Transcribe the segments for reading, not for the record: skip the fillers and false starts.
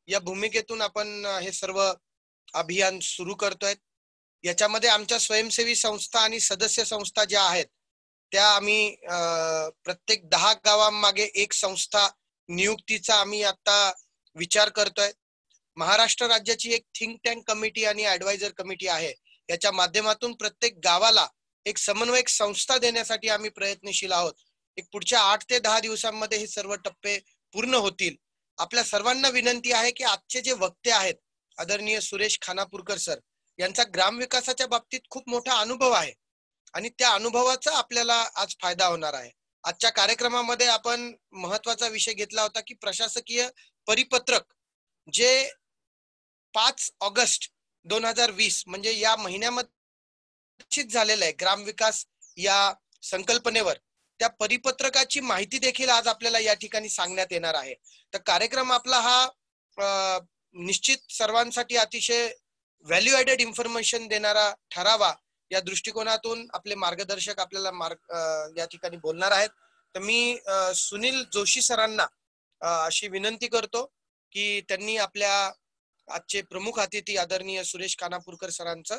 या भूमिकेतून आपण हे सर्व अभियान सुरू करतोय. याच्यामध्ये आमच्या स्वयंसेवी संस्था आणि सदस्य संस्था ज्या आहेत त्या आम्ही प्रत्येक 10 गावांमागे एक संस्था नियुक्तीचा आम्ही आता विचार करतोय. महाराष्ट्र राज्याची एक थिंक टँक कमिटी आणि ऍडवायझर कमिटी आहे. याच्या माध्यमातून प्रत्येक गावाला एक समन्वयक संस्था देण्यासाठी आम्ही प्रयत्नशील आहोत. एक पुढच्या 8 ते 10 दिवसांमध्ये हे सर्व टप्पे पूर्ण होतील. आपल्या सर्वांना विनंती आहे की आजचे जे वक्ते आहेत आदरणीय सुरेश खानापूरकर सर यांचा ग्रामविकासाच्या बाबतीत खूप मोठा अनुभव आहे आणि त्या अनुभवाचा आपल्याला आज फायदा होणार आहे. आजच्या कार्यक्रमामध्ये आपण महत्वाचा विषय घेतला होता की प्रशासकीय परिपत्रक जे 5 ऑगस्ट 2020 म्हणजे या महिन्यामध्ये झालेलं आहे ग्रामविकास या संकल्पनेवर, त्या परिपत्रकाची माहिती देखील आज आपल्याला या ठिकाणी सांगण्यात येणार आहे. तर कार्यक्रम आपला हा निश्चित सर्वांसाठी अतिशय व्हॅल्यू ऍडेड इन्फॉर्मेशन देणारा ठरावा या दृष्टिकोनातून आपले मार्गदर्शक आपल्याला या ठिकाणी बोलणार आहेत. तर मी सुनील जोशी सरांना अशी विनंती करतो की त्यांनी आपल्या आजचे प्रमुख अतिथी आदरणीय सुरेश खानापूरकर सरांचा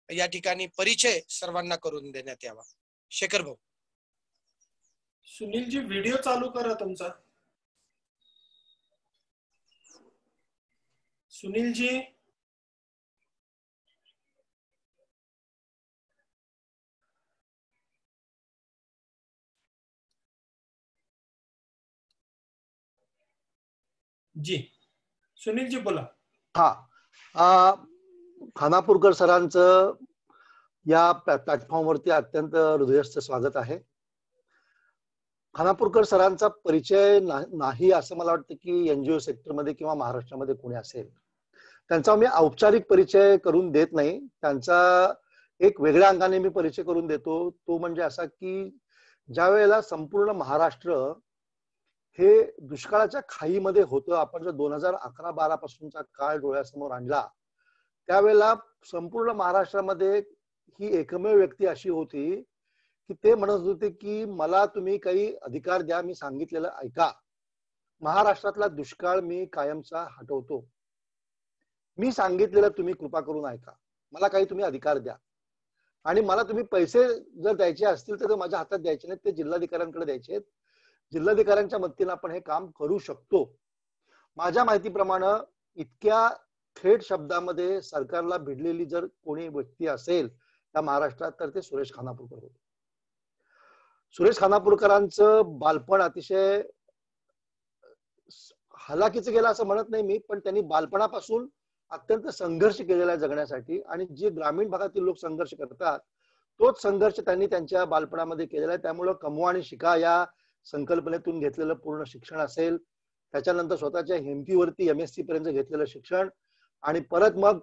या ठिकाणी परिचय सर्वांना करून देण्यात यावा. शेखर भाऊ. सुनीलजी व्हिडिओ चालू करा तुमचा. सुनीलजी. जी सुनीलजी बोला. हा, खानापूरकर सरांचं या प्लॅटफॉर्मवरती अत्यंत हृदयस्थ स्वागत आहे. खानापूरकर सरांचा परिचय नाही असं मला वाटतं की एनजीओ सेक्टरमध्ये किंवा महाराष्ट्रामध्ये कोणी असेल. त्यांचा मी औपचारिक परिचय करून देत नाही, त्यांचा एक वेगळ्या अंगाने मी परिचय करून देतो. तो म्हणजे असा की ज्या वेळेला संपूर्ण महाराष्ट्र हे दुष्काळाच्या खाईमध्ये होतं, आपण जर 2011-12 पासूनचा काळ डोळ्यासमोर आणला त्यावेळेला संपूर्ण महाराष्ट्रामध्ये ही एकमेव व्यक्ती अशी होती की ते म्हणत होते की मला तुम्ही काही अधिकार द्या, मी सांगितलेलं ऐका, महाराष्ट्रातला दुष्काळ मी कायमचा हटवतो, मी सांगितलेलं तुम्ही कृपा करून ऐका, मला काही तुम्ही अधिकार द्या आणि मला तुम्ही पैसे जर द्यायचे असतील तर माझ्या हातात द्यायचे नाहीत, ते जिल्हाधिकाऱ्यांकडे द्यायचे आहेत, जिल्हाधिकाऱ्यांच्या मदतीने आपण हे काम करू शकतो. माझ्या माहितीप्रमाणे इतक्या थेट शब्दामध्ये सरकारला भिडलेली जर कोणी व्यक्ती असेल त्या महाराष्ट्रात तर ते सुरेश खानापूरकर होते. सुरेश खानापूरकरांचं बालपण अतिशय हलाखीचं गेलं असं म्हणत नाही मी, पण त्यांनी बालपणापासून अत्यंत संघर्ष केलेला आहे जगण्यासाठी आणि जे ग्रामीण भागातील लोक संघर्ष करतात तोच संघर्ष त्यांनी त्यांच्या बालपणामध्ये केलेला आहे. त्यामुळे कमवा आणि शिका या संकल्पनेतून घेतलेलं पूर्ण शिक्षण असेल, त्याच्यानंतर स्वतःच्या हिमतीवरती MSc पर्यंत घेतलेलं शिक्षण आणि परत मग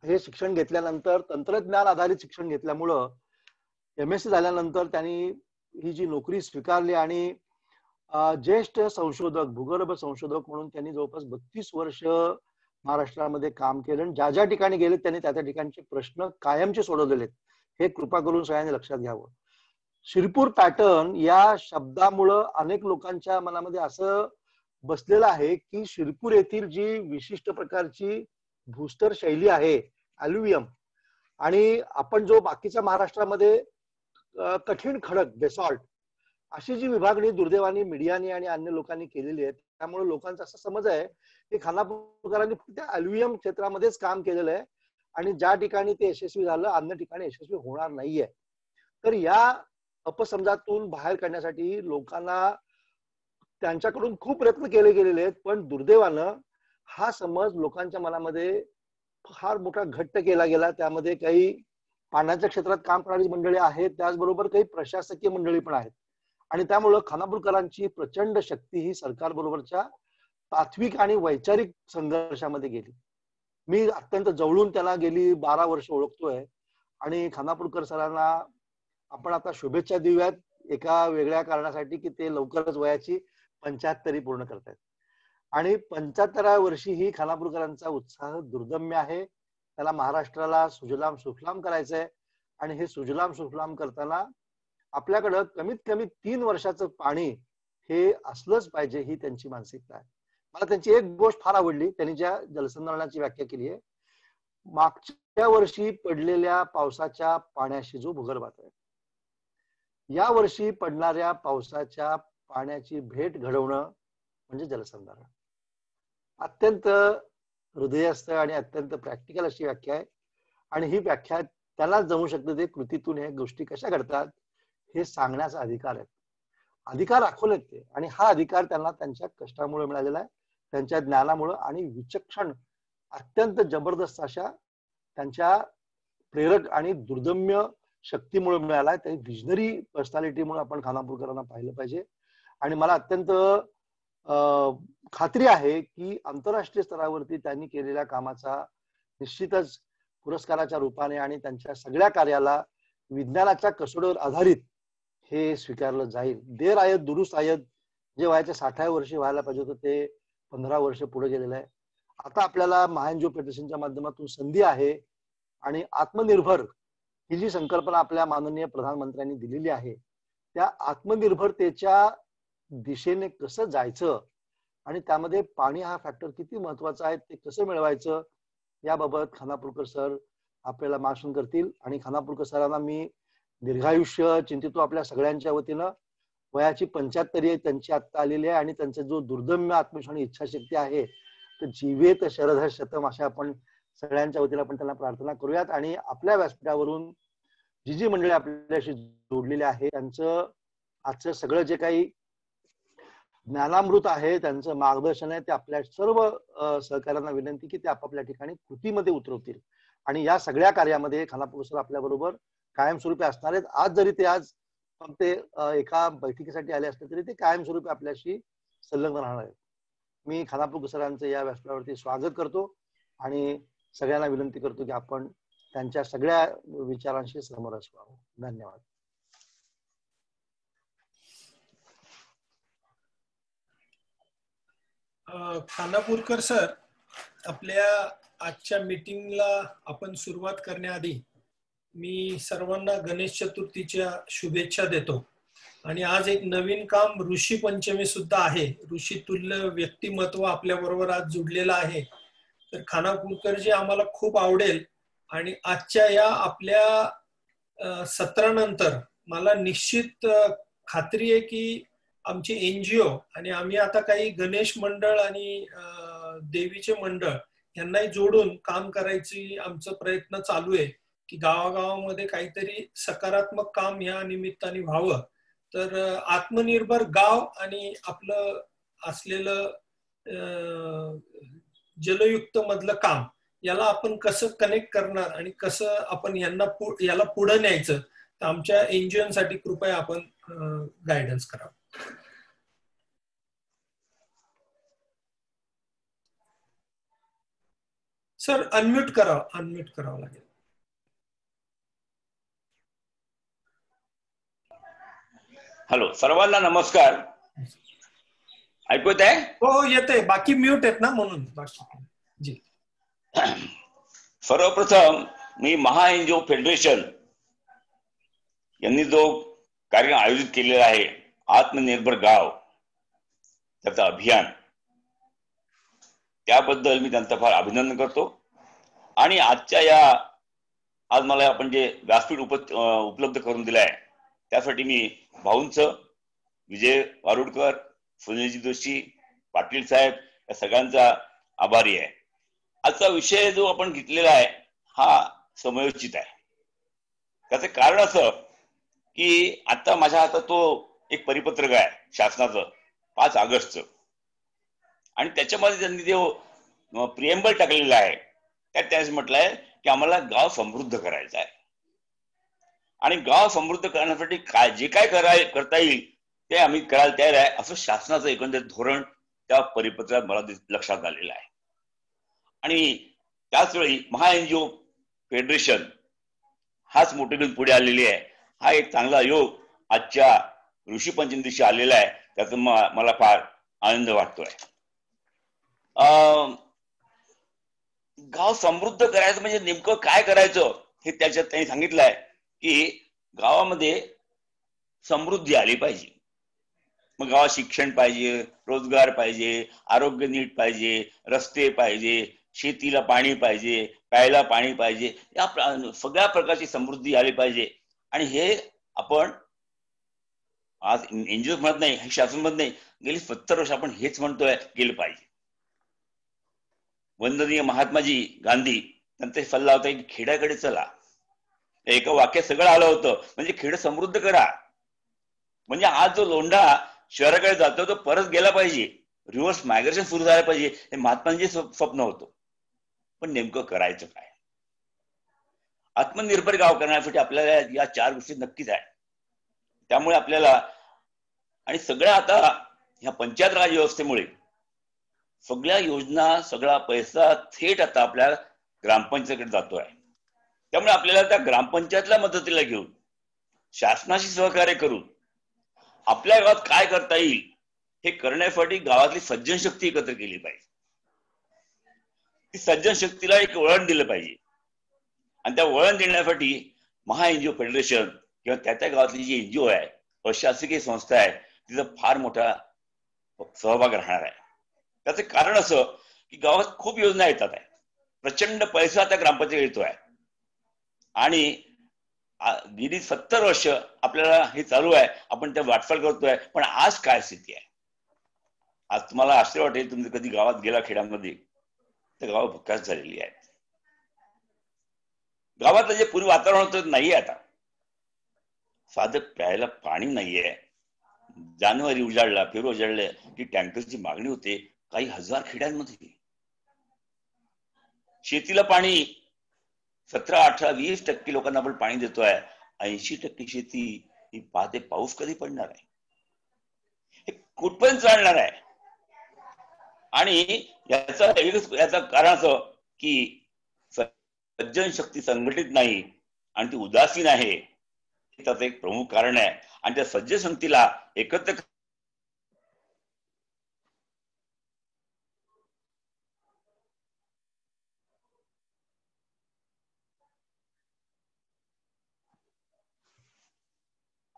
हे शिक्षण घेतल्यानंतर तंत्रज्ञान आधारित शिक्षण घेतल्यामुळं MSc झाल्यानंतर त्यांनी ही जी नोकरी स्वीकारली आणि ज्येष्ठ संशोधक, भूगर्भ संशोधक म्हणून त्यांनी जवळपास 32 वर्ष महाराष्ट्रामध्ये काम केलं. ज्या ज्या ठिकाणी गेले त्यांनी त्या ठिकाणचे प्रश्न कायमचे सोडवलेले आहेत, हे कृपा करून सगळ्यांनी लक्षात घ्यावं. शिरपूर पॅटर्न या शब्दामुळं अनेक लोकांच्या मनामध्ये असं बसलेलं आहे की शिरपूर येथील जी विशिष्ट प्रकारची भूस्तर शैली आहे अल्युवियम आणि आपण जो बाकीच्या महाराष्ट्रामध्ये कठीण खडक बेसॉल्ट अशी जी विभागणी दुर्दैवाने मीडियाने आणि अन्य लोकांनी केलेली आहे, त्यामुळे लोकांचा असा समज आहे की खानापूरकरांनी फक्त अल्युवियम क्षेत्रामध्येच काम केलेलं आहे आणि ज्या ठिकाणी ते यशस्वी झालं अन्य ठिकाणी यशस्वी होणार नाहीये. तर या अपसमजातून बाहेर काढण्यासाठी लोकांना त्यांच्याकडून खूप प्रयत्न केले गेलेले आहेत, पण दुर्दैवानं हा समज लोकांच्या मनामध्ये फार मोठा घट्ट केला गेला. त्यामध्ये काही पाण्याच्या क्षेत्रात काम करणारी मंडळी आहेत, त्याचबरोबर काही प्रशासकीय मंडळी पण आहेत आणि त्यामुळं खानापूरकरांची प्रचंड शक्ती ही सरकारबरोबरच्या तात्विक आणि वैचारिक संघर्षामध्ये गेली. मी अत्यंत जवळून त्याला गेली 12 वर्ष ओळखतोय आणि खानापूरकर सरांना आपण आता शुभेच्छा देऊयात एका वेगळ्या कारणासाठी की ते लवकरच वयाची 75 पूर्ण करतायत आणि 75व्या वर्षी ही खानापूरकरांचा उत्साह दुर्दम्य आहे. त्याला महाराष्ट्राला सुजलाम सुफलाम करायचंय आणि हे सुजलाम सुफलाम करताना आपल्याकडं कमीत कमी 3 वर्षाचं पाणी हे असलंच पाहिजे ही त्यांची मानसिकता आहे. मला त्यांची एक गोष्ट फार आवडली, त्यांनी ज्या जलसंधारणाची व्याख्या केली आहे, मागच्या वर्षी पडलेल्या पावसाच्या पाण्याशी जो भूगर्भात आहे, या वर्षी पडणाऱ्या पावसाच्या पाण्याची भेट घडवणं म्हणजे जलसंधारण. अत्यंत हृदयस्थ आणि अत्यंत प्रॅक्टिकल अशी व्याख्या आहे. आणि ही व्याख्या त्याला जमू शकते ते कृतीतून हे गोष्टी कशा घडतात हे सांगण्याचा अधिकार आहे. अधिकार दाखवलेत ते, आणि हा अधिकार त्यांना त्यांच्या कष्टामुळे मिळालेला आहे, त्यांच्या ज्ञानामुळे आणि विचक्षण अत्यंत जबरदस्त अशा त्यांच्या प्रेरक आणि दुर्दम्य शक्तीमुळे मिळाला आहे. त्या विजनरी पर्सनॅलिटीमुळे आपण खानापूरकरांना पाहिलं पाहिजे. आणि मला अत्यंत खात्री आहे की आंतरराष्ट्रीय स्तरावरती त्यांनी केलेल्या कामाचा निश्चितच पुरस्काराच्या रूपाने आणि त्यांच्या सगळ्या कार्याला विज्ञानाच्या कसोटीवर आधारित हे स्वीकारलं जाईल. देर आयत दुरुस्त आयत, जे वयाच्या 60व्या वर्षी व्हायला पाहिजे होतं ते 15 वर्ष पुढे गेलेलं आहे. आता आपल्याला महाएनजीओ फेडरेशनच्या माध्यमातून संधी आहे, आणि आत्मनिर्भर ही जी संकल्पना आपल्या माननीय प्रधानमंत्र्यांनी दिलेली आहे, त्या आत्मनिर्भरतेच्या दिशेने कसं जायचं आणि त्यामध्ये पाणी हा फॅक्टर किती महत्वाचा आहे ते कसं मिळवायचं, याबाबत खानापूरकर सर आपल्याला मार्गदर्शन करतील. आणि खानापूरकर सरांना मी दीर्घायुष्य चिंतितो आपल्या सगळ्यांच्या वतीनं. वयाची 75 त्यांची आत्ता आलेली आहे, आणि त्यांचा जो दुर्दम्य आत्मविश्वास आणि इच्छाशक्ती आहे, तर जीवेत शरद शतम अशा आपण सगळ्यांच्या वतीनं आपण त्यांना प्रार्थना करूयात. आणि आपल्या व्यासपीठावरून जी जी मंडळी आपल्याशी जोडलेली आहे, त्यांचं आजचं सगळं जे काही ज्ञानामृत आहे, त्यांचं मार्गदर्शन आहे, ते आपल्या सर्व सहकाऱ्यांना विनंती की ते आपापल्या ठिकाणी कृतीमध्ये उतरवतील. आणि या सगळ्या कार्यामध्ये खानापूर सर आपल्या बरोबर कायमस्वरूपी असणार आहेत. आज जरी ते आज फक्त एका बैठकीसाठी आले असले तरी ते कायमस्वरूपी आपल्याशी संलग्न राहणार आहेत. मी खानापूर सरांचं या व्यासपीठावरती स्वागत करतो आणि सगळ्यांना विनंती करतो की आपण त्यांच्या सगळ्या विचारांशी समरस व्हावं. धन्यवाद. खानापूरकर सर, आपल्या आजच्या मीटिंगला आपण सुरुवात करण्याआधी मी सर्वांना गणेश चतुर्थीच्या शुभेच्छा देतो. आणि आज एक नवीन काम ऋषी पंचमी सुद्धा आहे. ऋषी तुल्य व्यक्तिमत्व आपल्या बरोबर आज जुडलेलं आहे. तर खानापूरकरजी आम्हाला खूप आवडेल. आणि आजच्या या आपल्या सत्रानंतर मला निश्चित खात्री आहे की आमची एनजीओ आणि आम्ही आता काही गणेश मंडळ आणि देवीचे मंडळ यांनाही जोडून काम करायची आमचा प्रयत्न चालू आहे की गावागावामध्ये काहीतरी सकारात्मक काम या निमित्ताने व्हावं. तर आत्मनिर्भर गाव आणि आपलं असलेलं जलयुक्त मधलं काम याला आपण कसं कनेक्ट करणार आणि कसं आपण याला पुढे न्यायचं, तर आमच्या एनजीओ साठी कृपया आपण गायडन्स करावं. सर अनम्यूट करावं लागेल. हॅलो, सर्वांना नमस्कार. ऐकू येत आहे? हो येते. बाकी म्यूट आहेत ना म्हणून. जी. सर्वप्रथम मी महाएनजीओ फेडरेशन यांनी जो कार्यक्रम आयोजित केलेला आहे आत्मनिर्भर गाव त्याचं अभियान, त्याबद्दल मी त्यांचं फार अभिनंदन करतो. आणि आजच्या आज मला आपण जे व्यासपीठ उपलब्ध करून दिलं आहे त्यासाठी मी भाऊंचं, विजय वारुडकर, सुनीलजी जोशी, पाटील साहेब या सगळ्यांचा आभारी आहे. आजचा विषय जो आपण घेतलेला आहे हा समयोचित आहे. त्याचं कारण असं की आता माझ्या हातात तो एक परिपत्रक आहे शासनाचं 5 ऑगस्टचं, आणि त्याच्यामध्ये त्यांनी जो प्रिएम्बल टाकलेला आहे त्यात त्याने म्हटलं आहे की आम्हाला गाव समृद्ध करायचं आहे, आणि गाव समृद्ध करण्यासाठी जे काय करता येईल ते आम्ही करायला तयार आहे, असं शासनाचं एकंदरीत धोरण त्या परिपत्रात मला लक्षात आलेलं आहे. आणि त्याचवेळी महाएनजीओ फेडरेशन हाच मोठे पुढे आलेली आहे. हा एक चांगला योग आजच्या ऋषी पंचमी दिवशी आलेला आहे, त्याचा मला फार आनंद वाटतोय. गाव समृद्ध करायचं म्हणजे नेमकं काय करायचं हे त्याच्यात त्यांनी सांगितलंय की गावामध्ये समृद्धी आली पाहिजे. मग गावात शिक्षण पाहिजे, रोजगार पाहिजे, आरोग्य नीट पाहिजे, रस्ते पाहिजे, शेतीला पाणी पाहिजे, प्यायला पाणी पाहिजे, या सगळ्या प्रकारची समृद्धी आली पाहिजे. आणि हे आपण आज एनजीओ म्हणत नाही, हे शासन म्हणत नाही, गेली 70 वर्ष आपण हेच म्हणतोय केलं पाहिजे. वंदनीय महात्माजी गांधी त्यांचा सल्ला होता की खेड्याकडे चला. एका वाक्यात सगळं आलं होतं, म्हणजे खेड समृद्ध करा. म्हणजे आज जो लोंढा शहराकडे जातो तो परत गेला पाहिजे, रिव्हर्स मायग्रेशन सुरू झालं पाहिजे, हे महात्मांचे स्वप्न होतं. पण नेमकं करायचं काय? आत्मनिर्भर गाव करण्यासाठी आपल्याला या 4 गोष्टी नक्कीच आहे. त्यामुळे आपल्याला आणि सगळ्या आता ह्या पंचायत राज व्यवस्थेमुळे सगळ्या योजना, सगळा पैसा थेट आता आपल्या ग्रामपंचायतीकडे जातोय. त्यामुळे आपल्याला त्या ग्रामपंचायतला मदतीला घेऊन, शासनाशी सहकार्य करून आपल्या गावात काय करता येईल हे करण्यासाठी गावातली सज्जन शक्ती एकत्र केली पाहिजे. ती सज्जन शक्तीला एक वळण दिलं पाहिजे. आणि त्या वळण देण्यासाठी महा एनजीओ फेडरेशन किंवा त्या गावातली जी एनजीओ आहे, अशासकीय संस्था आहे, तिचा फार मोठा सहभाग राहणार आहे. त्याचं कारण असं की गावात खूप योजना येतात आहे, प्रचंड पैसा त्या ग्रामपंचायत येतोय आणि गेली 70 वर्ष आपल्याला हे चालू आहे, आपण त्या वाटचाल करतोय. पण आज काय स्थिती आहे? आज तुम्हाला आश्चर्य वाटेल, तुम्ही कधी गावात गेला खेड्यामध्ये तर गाव भकास झालेली आहे. गावातलं जे पूर्वी वातावरण होतं नाहीये आता. साधं प्यायला पाणी नाहीये. जानेवारी उजाडला, फेब्रुवारी उजाडले की टँकरची मागणी होते काही हजार खेड्यांमध्ये. शेतीला पाणी 17, 18, 20% लोकांना आपण पाणी देतोय. 80% शेती ही पाहते पाऊस कधी पडणार आहे, हे कुठपर्यंत चालणार आहे. आणि याचं कारण असं की सज्जन शक्ती संघटित नाही आणि ती उदासीन आहे, त्याचं एक प्रमुख कारण आहे. आणि त्या सज्जन शक्तीला एकत्र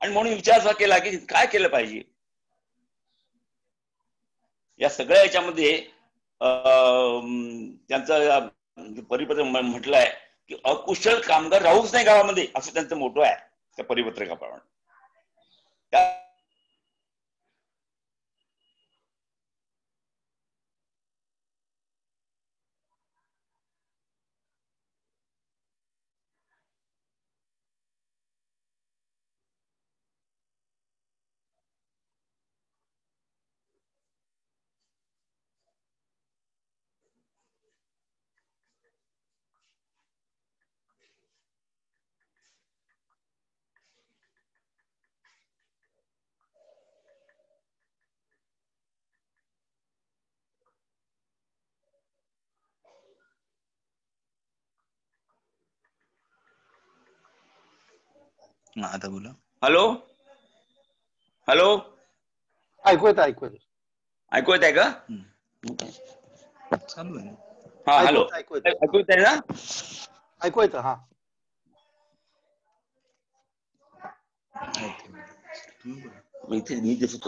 आणि म्हणून विचार असा केला की काय केलं पाहिजे. या सगळ्या याच्यामध्ये त्यांचं परिपत्रक म्हटलंय की अकुशल कामगार राहूच नाही गावामध्ये, असं त्यांचं मोठं आहे त्या परिपत्रकाप्रमाणे. आता बोला. हॅलो हॅलो, ऐकू येत ऐकू येत आहे का? चालू आहे. हा हॅलो, ऐकू येत आहे ना? ऐकू येतं. हा इथे मी दिसत.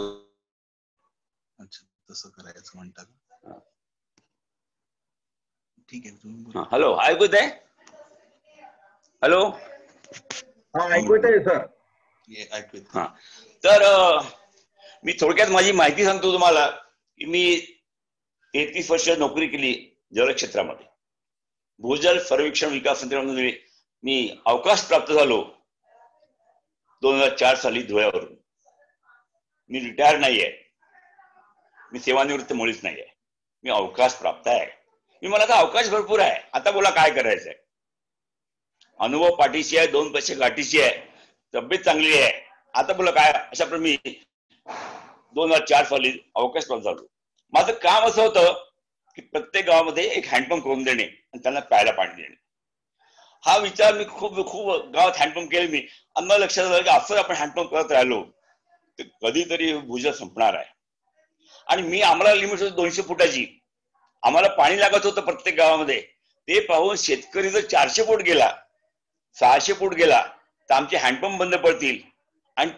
अच्छा, तसं करायचं म्हणता का? ठीक आहे, तुम्ही. हॅलो, ऐकू येत आहे? हॅलो, हा ऐकू येत आहे सर. ऐकू येत. हा, तर मी थोडक्यात माझी माहिती सांगतो तुम्हाला की मी 33 वर्ष नोकरी केली जलक्षेत्रामध्ये. भूजल सर्वेक्षण विकास मंत्र्यांमध्ये मी अवकाश प्राप्त झालो 2004 साली धुळ्यावरून. मी रिटायर नाहीये, मी सेवानिवृत्त मुळीच नाहीये, मी अवकाश प्राप्त आहे. मी मला आता अवकाश भरपूर आहे. आता बोला काय करायचंय. अनुभव पाठीशी आहे, 2 पैसे गाठीशी आहे, तब्येत चांगली आहे. आता बोला काय. अशा प्रकारे मी 2004 साली अवकाश प्राप्त झालो. माझं काम असं होतं की प्रत्येक गावामध्ये एक हँडपंप करून देणे आणि त्यांना प्यायला पाणी देणे. हा विचार मी खूप गावात हँडपंप केले मी. आणि मला लक्षात आलं की असं आपण हँडपंप करत राहिलो तर कधीतरी भूजल संपणार आहे. आणि मी आम्हाला लिमिट होती 200 फुटाची. आम्हाला पाणी लागत होतं प्रत्येक गावामध्ये. ते पाहून शेतकरी जर 400 फूट गेला, 600 फूट गेला तर आमचे हँडपंप बंद पडतील आणि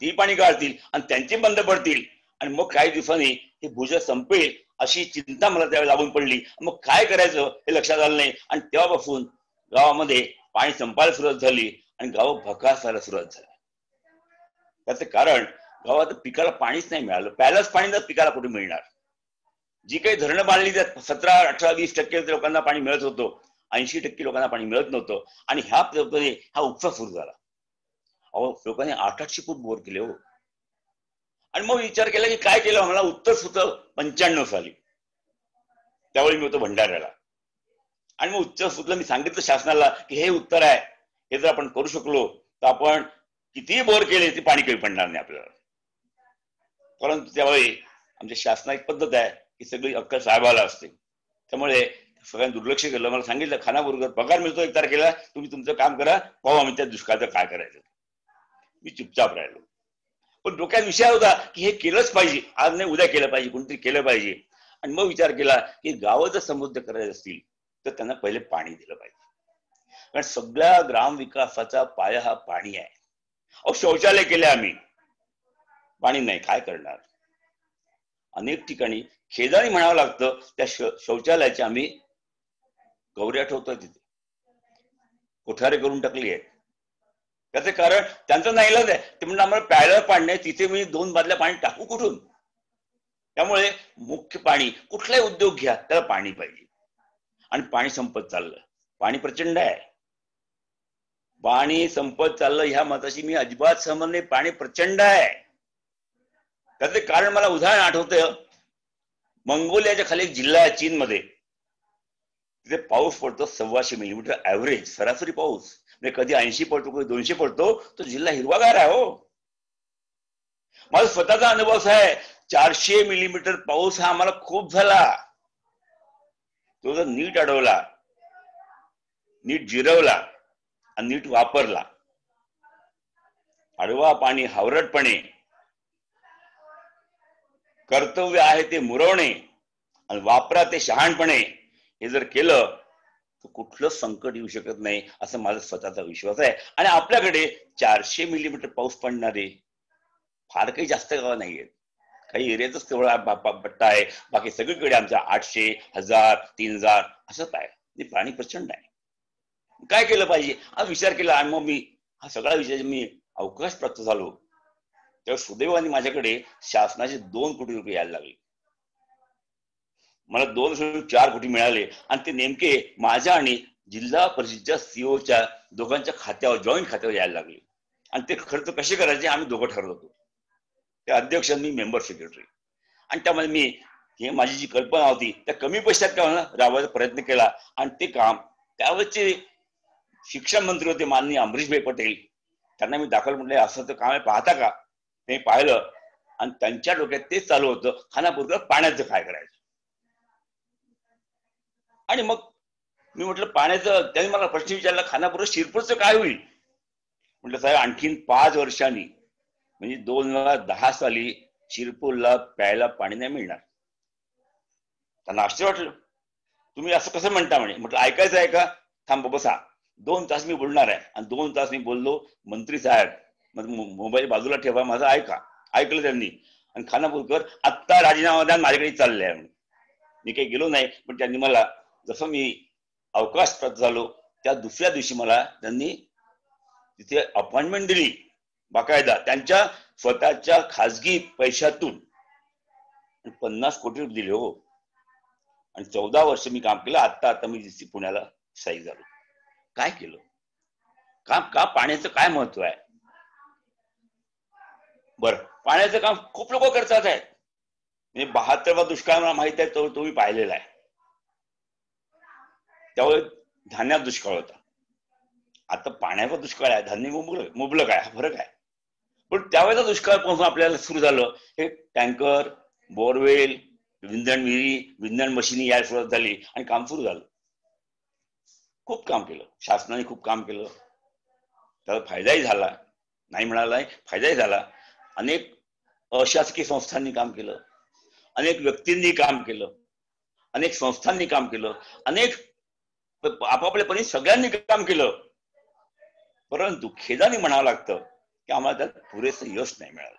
ती पाणी काढतील आणि त्यांचे बंद पडतील आणि मग काही दिवसांनी हे भूजल संपेल अशी चिंता मला त्यावेळी लागून पडली. मग काय करायचं हे लक्षात आलं नाही आणि तेव्हापासून गावामध्ये पाणी संपायला सुरुवात झाली आणि गाव भकासायला सुरुवात झाली. त्याचं कारण गावात पिकाला पाणीच नाही मिळालं. प्यायलाच पाणी तर पिकाला कुठे मिळणार. जी काही धरणं बांधली त्यात 17, 18, 20% लोकांना पाणी मिळत होतं, 80% लोकांना पाणी मिळत नव्हतं. आणि ह्या पद्धतीने हा उपसा सुरू झाला. अहो लोकांनी 800 फूट बोर केले हो. आणि मग विचार केला की काय केलं. मला उत्तर सुचलं 95 साली. त्यावेळी मी होतो भंडाऱ्याला आणि मग उत्तर सुचलं. मी सांगितलं शासनाला की हे उत्तर आहे, हे जर आपण करू शकलो तर आपण कितीही बोर केले ते पाणी कमी पडणार नाही आपल्याला. परंतु त्यावेळी आमच्या शासनाची पद्धत आहे की सगळी अक्कल साहेबाला असते. त्यामुळे सगळ्यांनी दुर्लक्ष केलं. मला सांगितलं खानापूरकर पगार मिळतो 1 तारखेला, तुम्ही तुमचं काम करा, पाहू आम्ही त्या दुष्काळाचं काय करायचं. मी चुपचाप राहिलो. पण डोक्यात विषय होता की हे केलंच पाहिजे, आज नाही उद्या केलं पाहिजे, कोणतरी केलं पाहिजे. आणि मग विचार केला की गावं जर समृद्ध करायचे असतील तर त्यांना पहिले पाणी दिलं पाहिजे. कारण सगळ्या ग्रामविकासाचा पाया हा पाणी आहे. अहो शौचालय केले आम्ही, पाणी नाही, काय करणार. अनेक ठिकाणी खेदाने म्हणावं लागतं त्या शौचालयाची आम्ही गौऱ्या ठेवतोय, तिथे कोठारे करून टाकली आहेत. त्याचे कारण त्यांचं नाईलाज आहे. ते म्हणजे आम्हाला प्यायला पाणी नाही, तिथे मी 2 बादल्या पाणी टाकू कुठून. त्यामुळे मुख्य पाणी, कुठलाही उद्योग घ्या त्याला पाणी पाहिजे. आणि पाणी संपत चाललं. पाणी प्रचंड आहे, पाणी संपत चाललं. ह्या मताशी मी अजिबात सहमत नाही. पाणी प्रचंड आहे. त्याचे कारण मला उदाहरण आठवतं. मंगोलियाच्या खाली एक जिल्हा आहे चीनमध्ये, तिथे पाऊस पडतो 125 मिलीमीटर ऍव्हरेज सरासरी पाऊस. म्हणजे कधी 80 पडतो, कधी 200 पडतो. तो जिल्हा हिरवागार आहे हो. माझा स्वतःचा अनुभव आहे. 400 मिलीमीटर पाऊस हा आम्हाला खूप झाला. तो जर नीट अडवला, नीट जिरवला आणि नीट वापरला, अडवा पाणी हावरटपणे, कर्तव्य आहे ते मुरवणे आणि वापरा ते शहाणपणे, हे जर केलं तर कुठलं संकट येऊ शकत नाही असं माझा स्वतःचा विश्वास आहे. आणि आपल्याकडे 400 मिलीमीटर पाऊस पडणारे फार काही जास्त गाव नाहीयेत. काही एरियातच तेवढा पट्टा आहे. बाकी सगळीकडे आमच्या 800, 1000, 3000 असंच आहे. ते पाणी प्रचंड आहे. काय केलं पाहिजे हा विचार केला. आणि मग मी हा सगळा विचार मी अवकाश प्राप्त झालो तेव्हा सुदैवाने माझ्याकडे शासनाचे 2 कोटी रुपये यायला लागले. मला 2.4 कोटी मिळाले आणि ते नेमके माझ्या आणि जिल्हा परिषदच्या सीओच्या दोघांच्या खात्यावर, जॉईंट खात्यावर यायला लागले. आणि ते खर्च कसे करायचे आम्ही दोघं ठरवत होतो. ते अध्यक्ष, मी मेंबर सेक्रेटरी. आणि त्यामध्ये मी हे माझी जी कल्पना होती त्या कमी पैशात काय होणार राबवायचा प्रयत्न केला. आणि ते काम त्यावेळेचे शिक्षण मंत्री होते माननीय अमरीशभाई पटेल, त्यांना मी दाखल म्हटले असं तर काम आहे, पाहता का. ते पाहिलं आणि त्यांच्या डोक्यात तेच चालू होतं, खानापूरकर पाण्याचं काय करायचं. आणि मग मी म्हटलं पाण्याचं. त्यांनी मला प्रश्न विचारला, खानापूर शिरपूरचं काय होईल. म्हटलं साहेब आणखीन 5 वर्षांनी म्हणजे 2010 साली शिरपूरला प्यायला पाणी नाही मिळणार. त्यांना आश्चर्य वाटलं. तुम्ही असं कसं म्हणता म्हणे. म्हटलं ऐकायचं आहे का, थांब बसा, 2 तास मी बोलणार आहे. आणि 2 तास मी बोललो. मंत्री साहेब मोबाईल बाजूला ठेवा, माझा ऐका. ऐकलं त्यांनी. आणि खानापूरकर आत्ता राजीनामा द्या, माझ्याकडे चालले आहे. मी काही गेलो नाही. पण त्यांनी मला जसं मी अवकाश प्राप्त झालो त्या दुसऱ्या दिवशी मला त्यांनी तिथे अपॉइंटमेंट दिली बाकायदा, त्यांच्या स्वतःच्या खाजगी पैशातून. 50 कोटी रुपये दिले हो. आणि 14 वर्ष मी काम केलं. आता मी पुण्याला स्थायिक झालो. काय केलं काम. का पाण्याचं काय महत्व आहे. बरं, पाण्याचं काम खूप लोक करतात आहेत. म्हणजे 72वा दुष्काळ मला माहित आहे, तो मी पाहिलेला आहे. त्यावेळी धान्यात दुष्काळ होता. आता पाण्याचा दुष्काळ आहे, धान्य मुबलक आहे, हा फरक आहे. पण त्यावेळेचा दुष्काळ पासून आपल्याला सुरू झालं हे टँकर, बोरवेल, विंधण विहिरी, विंधण मशिनी यायला सुरुवात झाली आणि काम सुरू झालं. खूप काम केलं शासनाने, खूप काम केलं. त्याला फायदाही झाला, नाही म्हणाला नाही, फायदाही झाला. अनेक अशासकीय संस्थांनी काम केलं, अनेक व्यक्तींनी काम केलं, अनेक संस्थांनी काम केलं, अनेक आपापल्यापणे सगळ्यांनी काम केलं. परंतु खेदाने म्हणावं लागतं की आम्हाला त्यात पुरेसं यश नाही मिळालं.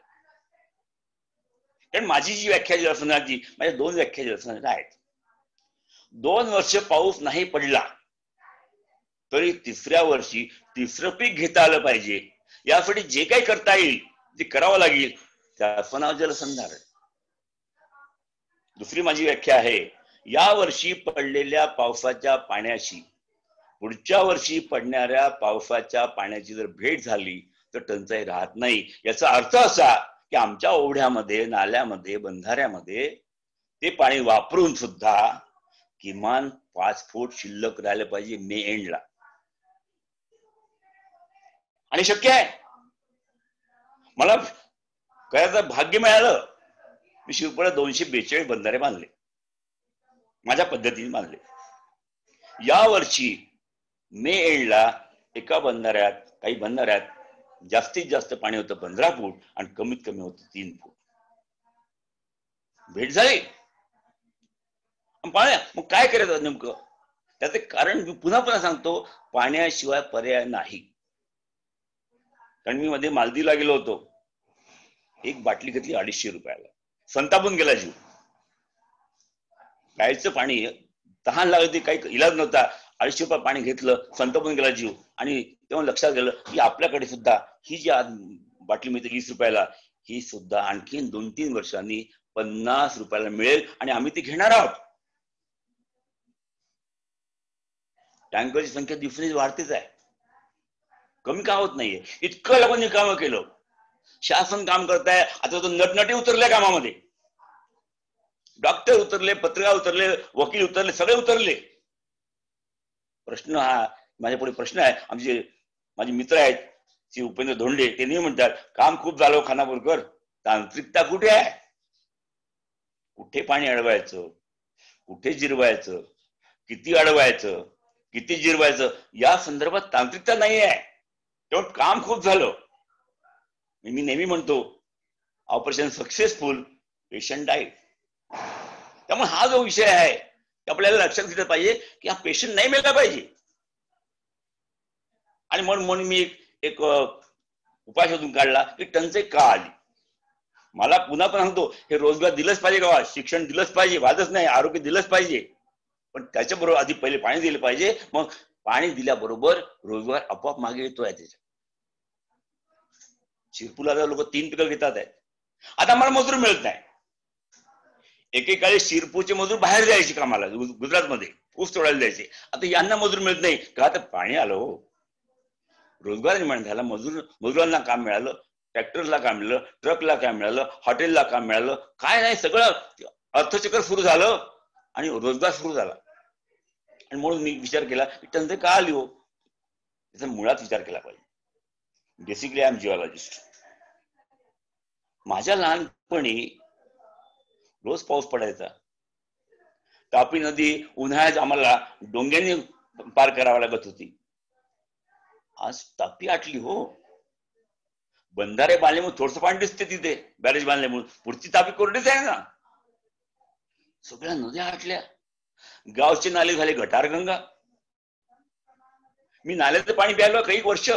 कारण माझी जी व्याख्या जलसंधारणाची, माझ्या 2 व्याख्या जलसंधारणाच्या आहेत. 2 वर्ष पाऊस नाही पडला तरी तिसऱ्या वर्षी तिसरं पीक घेता आलं पाहिजे, यासाठी जे काही करता येईल ते करावं लागेल, त्याचं नाव जलसंधारण. दुसरी माझी व्याख्या आहे, या वर्षी पडलेल्या पावसाच्या पाण्याशी पुढच्या वर्षी पडणाऱ्या पावसाच्या पाण्याची जर भेट झाली तर टंचाई राहत नाही. याचा अर्थ असा की आमच्या ओढ्यामध्ये, नाल्यामध्ये, बंधाऱ्यामध्ये ते पाणी वापरून सुद्धा किमान 5 फूट शिल्लक राहिलं पाहिजे मे एंडला. आणि शक्य आहे. मला करायचं भाग्य मिळालं. मी शिवपुरात 242 बंधारे बांधले, माझ्या पद्धतीने बांधले. या वर्षी मे एंडला एका बंधाऱ्यात, काही बंधाऱ्यात जास्तीत जास्त पाणी होतं 15 फूट आणि कमीत कमी होतं 3 फूट. भेट झाली. पाण्या मग काय करायचं नेमकं? त्याचे कारण मी पुन्हा सांगतो, पाण्याशिवाय पर्याय नाही. कारण मी मध्ये मालदीवला गेलो होतो, एक बाटली घेतली 250 रुपयाला, संतापून गेला जीव. प्यायचं पाणी तहान लागली, काही इलाज नव्हता, 250 रुपये पाणी घेतलं, संतापून गेला जीव. आणि तेव्हा लक्षात गेलं की आपल्याकडे सुद्धा ही जी आज बाटली मिळते 20 रुपयाला, ही सुद्धा आणखीन 2-3 वर्षांनी 50 रुपयाला मिळेल आणि आम्ही ती घेणार आहोत. टँकरची संख्या दिवसेंदिवस वाढतेच आहे, कमी का होत नाहीये. इतकं लोकांनी काम केलं, शासन काम करताय. आता तो नटनटी उतरले कामामध्ये, डॉक्टर उतरले, पत्रकार उतरले, वकील उतरले, सगळे उतरले. प्रश्न हा माझ्या पुढे प्रश्न आहे. आमचे माझे मित्र आहेत श्री उपेंद्र धोंडे, ते नेहमी म्हणतात काम खूप झालं खानापूरकर, तांत्रिकता कुठे आहे? कुठे पाणी अडवायचं, कुठे जिरवायचं, किती अडवायचं, किती जिरवायचं, या संदर्भात तांत्रिकता नाही आहे. तेव्हा काम खूप झालं. मी नेहमी म्हणतो ऑपरेशन सक्सेसफुल, पेशंट डाईड. त्यामुळे हा जो विषय आहे आपल्याला लक्षात घेतलं पाहिजे की हा पेशंट नाही मिळाला पाहिजे. आणि म्हणून मी एक उपाय शोधून काढला की टंचाई का आली. मला पुन्हा पण सांगतो, हे रोजगार दिलंच पाहिजे गावात, शिक्षण दिलंच पाहिजे, वादच नाही, आरोग्य दिलंच पाहिजे, पण त्याच्याबरोबर आधी पहिले पाणी दिलं पाहिजे. मग पाणी दिल्याबरोबर रोजगार आपोआप मागे येतोय. त्याच्या शिरपूरला लोक 3 पिकं घेतात आहेत. आता मला मजूर मिळत नाही. एकेकाळी शिरपूरचे मजूर बाहेर जायचे कामाला, गुजरातमध्ये ऊस तोडायला जायचे. आता यांना मजूर मिळत नाही का? तर पाणी आलं हो, रोजगार निर्माण झाला, मजुरांना काम मिळालं, ट्रॅक्टरला काम मिळालं, ट्रकला काम मिळालं, हॉटेलला काम मिळालं, काय नाही सगळं अर्थचक्र सुरू झालं आणि रोजगार सुरू झाला. आणि म्हणून मी विचार केला की टंचाई का आली हो, त्याचा मुळात विचार केला पाहिजे. Basically I am geologist. माझ्या लहानपणी रोज पाऊस पडायचा. तापी नदी उन्हाळ्यात आम्हाला डोंग्यांनी पार करावं लागत होती. आज तापी आटली हो, बंधारे बांधल्यामुळे थोडस पाणी दिसते तिथे, बॅरेज बांधल्यामुळे. पुढची तापी कोरडीच आहे ना. सगळ्या नद्या आटल्या, गावचे नाले झाले गटारगंगा. मी नाल्याचं पाणी प्यायलो काही वर्ष.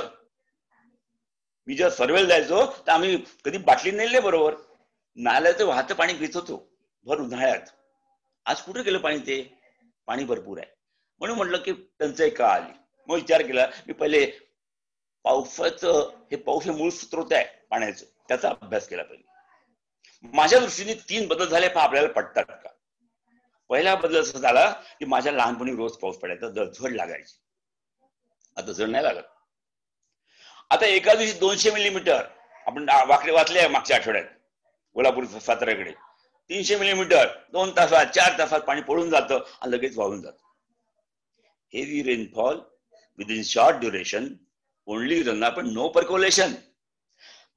मी जेव्हा सर्वेला जायचो तर आम्ही कधी बाटली नेले बरोबर, नाल्याचं वाहतं पाणी पित होतो भर उन्हाळ्यात. आज कुठे गेलं पाणी? ते पाणी भरपूर आहे. म्हणून म्हटलं की टंचाई का आली. मग विचार केला मी पहिले पावसाचं, पाऊस हे मूळ स्रोत आहे पाण्याचं, त्याचा अभ्यास केला पाहिजे. माझ्या दृष्टीने 3 बदल झाले, पण आपल्याला पटतात का? पहिला बदल असा झाला की माझ्या लहानपणी रोज पाऊस पडायचा, झड लागायची. आता झड नाही लागत. आता एका दिवशी 200 मिलीमीटर, आपण वाचले मागच्या आठवड्यात कोल्हापूर साताऱ्याकडे 300 मिलीमीटर 2 तासात 4 तासात पाणी पडून जातं आणि लगेच वाहून जातं. Heavy rainfall within short duration, only run पण नो पर्कोलेशन.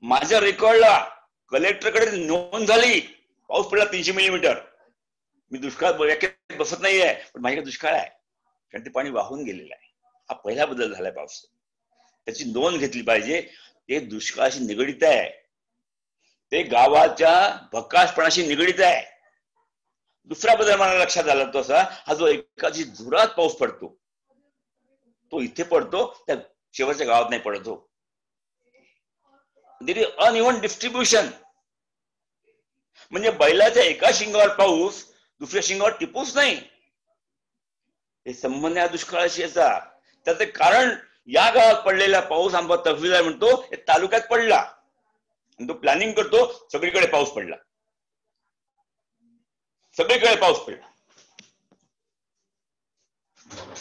माझ्या रेकॉर्डला कलेक्टरकडे नोंद झाली, पाऊस पडला 300 मिलीमीटर. मी दुष्काळ व्याख्येत बसत नाहीये, पण माझ्याकडे दुष्काळ आहे, कारण ते पाणी वाहून गेलेलं आहे. हा पहिला बदल झालाय पाऊस, त्याची नोंद घेतली पाहिजे. ते दुष्काळाशी निगडित आहे, ते गावाच्या भकासपणाशी निगडित आहे. दुसरा बदल मला लक्षात आला तो असा, हा जो एकाची जोरात पाऊस पडतो तो इथे पडतो, त्या शेवटच्या गावात नाही पडतो. There is uneven distribution. म्हणजे बैलाच्या एका शिंगावर पाऊस दुसऱ्या शिंगावर टिपूच नाही. हे संबंध या दुष्काळाशी याचा. त्याचे कारण या गावात पडलेला पाऊस आमचा तहसीलदार म्हणतो तालुक्यात पडला आणि तो प्लॅनिंग करतो सगळीकडे पाऊस पडला, सगळीकडे पाऊस पडला.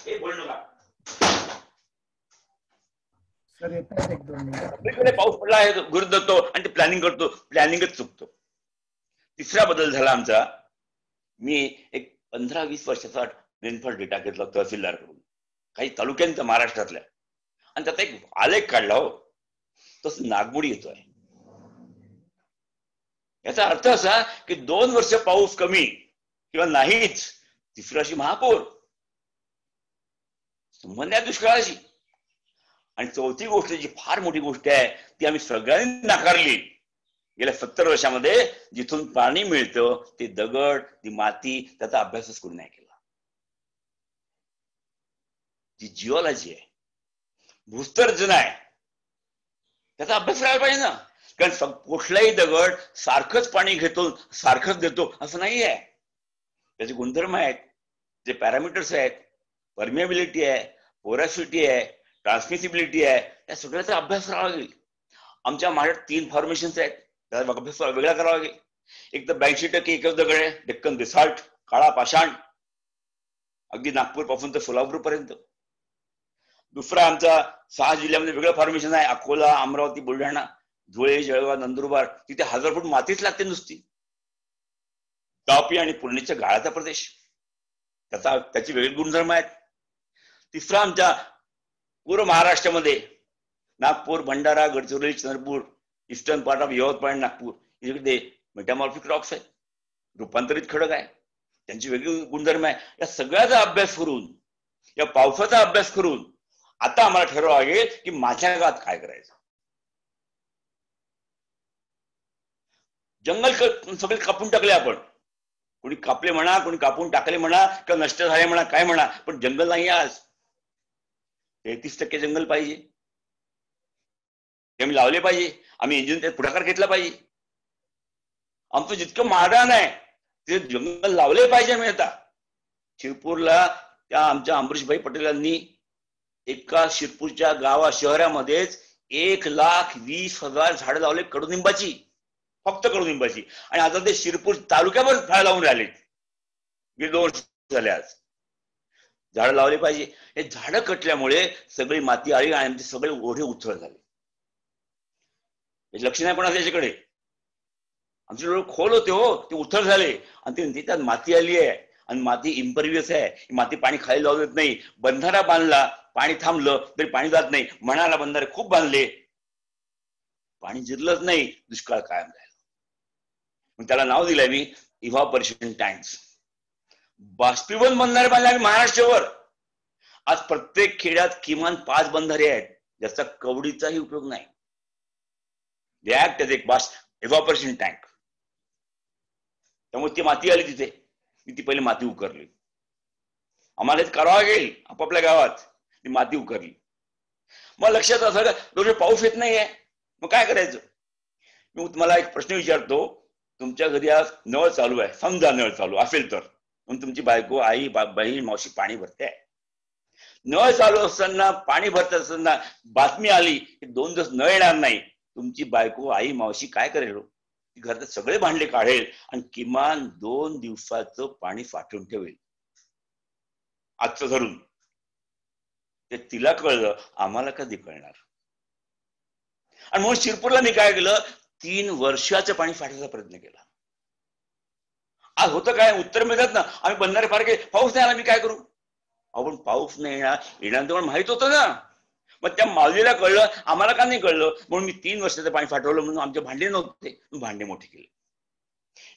हे बोलणं का सगळीकडे पाऊस पडला आहे गुरु देतो आणि ते प्लॅनिंग करतो, प्लॅनिंगच चुकतो. तिसरा बदल झाला आमचा. मी एक 15-20 वर्षाचा रेनफॉल डेटा घेतला तहसीलदारकडून काही तालुक्यांचा महाराष्ट्रातल्या, आणि त्याचा एक आलेख काढला. हो तस नागमोडी येतोय. याचा अर्थ असा की 2 वर्ष पाऊस कमी किंवा नाहीच, तिसरी वर्षी महापूर, संबंध आहे दुष्काळाशी. आणि चौथी गोष्ट जी फार मोठी गोष्ट आहे ती आम्ही सगळ्यांनी नाकारली. गेल्या 70 वर्षामध्ये जिथून पाणी मिळतं ते दगड, ती माती, त्याचा अभ्यासच कोणी नाही केला. जी जिओलॉजी आहे, भूस्तर्जन आहे, त्याचा अभ्यास करायला पाहिजे ना. कारण कुठलाही दगड सारखंच पाणी घेतो सारखंच देतो असं नाही आहे. त्याचे गुणधर्म आहेत, जे पॅरामीटर्स आहेत, परमिएबिलिटी आहे, पोरॅसिटी आहे, ट्रान्समिसिबिलिटी आहे, या सगळ्याचा अभ्यास करावा लागेल. आमच्या महाराष्ट्रात 3 फॉर्मेशन्स आहेत, त्याचा अभ्यास वेगळा करावा लागेल. एक तर 82% एकच दगड आहे, डेक्कन बेसाल्ट, काळा पाषाण, अगदी नागपूर पासून तर सोलापूर पर्यंत. दुसरा आमचा 6 जिल्ह्यामध्ये वेगळं फॉर्मेशन आहे, अकोला, अमरावती, बुलढाणा, धुळे, जळगाव, नंदुरबार. तिथे 1000 फूट मातीच लागते नुसती. तापी आणि पूर्णेच्या गाळाचा प्रदेश, त्याची वेगळी गुणधर्म आहेत. तिसरा आमच्या पूर्व महाराष्ट्रामध्ये Nagpur, Bhandara, Gadchiroli, Chandrapur, eastern part of Yavatmal, Nagpur, इकडे मेटामॉर्फिक रॉक्स आहेत, रूपांतरित खडक आहे, त्यांची वेगळी गुणधर्म आहे. या सगळ्याचा अभ्यास करून, या पावसाचा अभ्यास करून आता आम्हाला ठरवावं लागेल की माझ्या गावात काय करायचं. जंगल सगळे कापून टाकले आपण, कोणी कापले म्हणा, कोणी कापून टाकले म्हणा, किंवा नष्ट झाले म्हणा, काय म्हणा, पण जंगल नाही. आज 33% जंगल पाहिजे, ते आम्ही लावले पाहिजे. आम्ही इंजिन पुढाकार घेतला पाहिजे. आमचं जितकं मारहाण आहे ते जंगल लावले पाहिजे. आम्ही आता शिरपूरला त्या आमच्या अमरीशभाई पटेलांनी एका शिरपूरच्या शहरामध्येच 1,20,000 झाडं लावले कडुनिंबाची, फक्त कडुनिंबाची. आणि आता ते शिरपूर तालुक्यावर झाड लावून राहिले. 2 वर्ष झाले आज. झाडं लावले पाहिजे. हे झाडं कटल्यामुळे सगळी माती आली आणि आमचे सगळे ओढे उथळ झाले. लक्ष नाही कोणाचं याच्याकडे. आमचे डोळे खोल होते, हो ते उथळ झाले, आणि त्यात माती आली आहे, आणि माती इम्परव्हियस आहे. माती पाणी खाली लावू देत नाही. बंधारा बांधला, पाणी थांबलं तरी पाणी जात नाही. मनाला बंधारे खूप बांधले, पाणी जिरलंच नाही, दुष्काळ कायम राहिला. मग त्याला नाव दिलंय मी इव्हॅपोरेशन टँक्स. बाष्पीभवन बंधारे बांधले आम्ही महाराष्ट्रावर. आज प्रत्येक खेड्यात किमान 5 बंधारे आहेत, ज्याचा कवडीचाही उपयोग नाही. एक इव्हॅपोरेशन टँक. त्यामुळे ती माती आली तिथे, ती पहिली माती उकरली. आम्हाला करावं लागेल आपापल्या गावात, ती माती उकरली. मग लक्षात असं रोज पाऊस येत नाहीये, मग काय करायचं. मी तुम्हाला एक प्रश्न विचारतो. तुमच्या घरी आज नळ चालू आहे, समजा नळ चालू असेल तर, मग तुमची बायको, आई, बहीण, मावशी पाणी भरते. नळ चालू असताना, पाणी भरत असताना बातमी आली की 2 दिवस नळ येणार नाही, तुमची बायको, आई, मावशी काय करेल. घरात सगळे भांडे काढेल आणि किमान 2 दिवसाचं पाणी साठवून ठेवेल, आजचं धरून. ते तिला कळलं, आम्हाला कधी कळणार. आणि म्हणून शिरपूरला मी काय केलं, 3 वर्षाचं पाणी साठवायचा प्रयत्न केला. आज होतं काय, उत्तर मिळतात ना, आम्ही बंधारे फार केले, पाऊस नाही आला, मी काय करू. आपण पाऊस नाही येणार तेव्हा माहित होतं ना. मग त्या माऊलीला कळलं, आम्हाला का नाही कळलं. म्हणून मी 3 वर्षाचं पाणी साठवलं. म्हणून आमचे भांडे नव्हते, भांडे मोठे केले.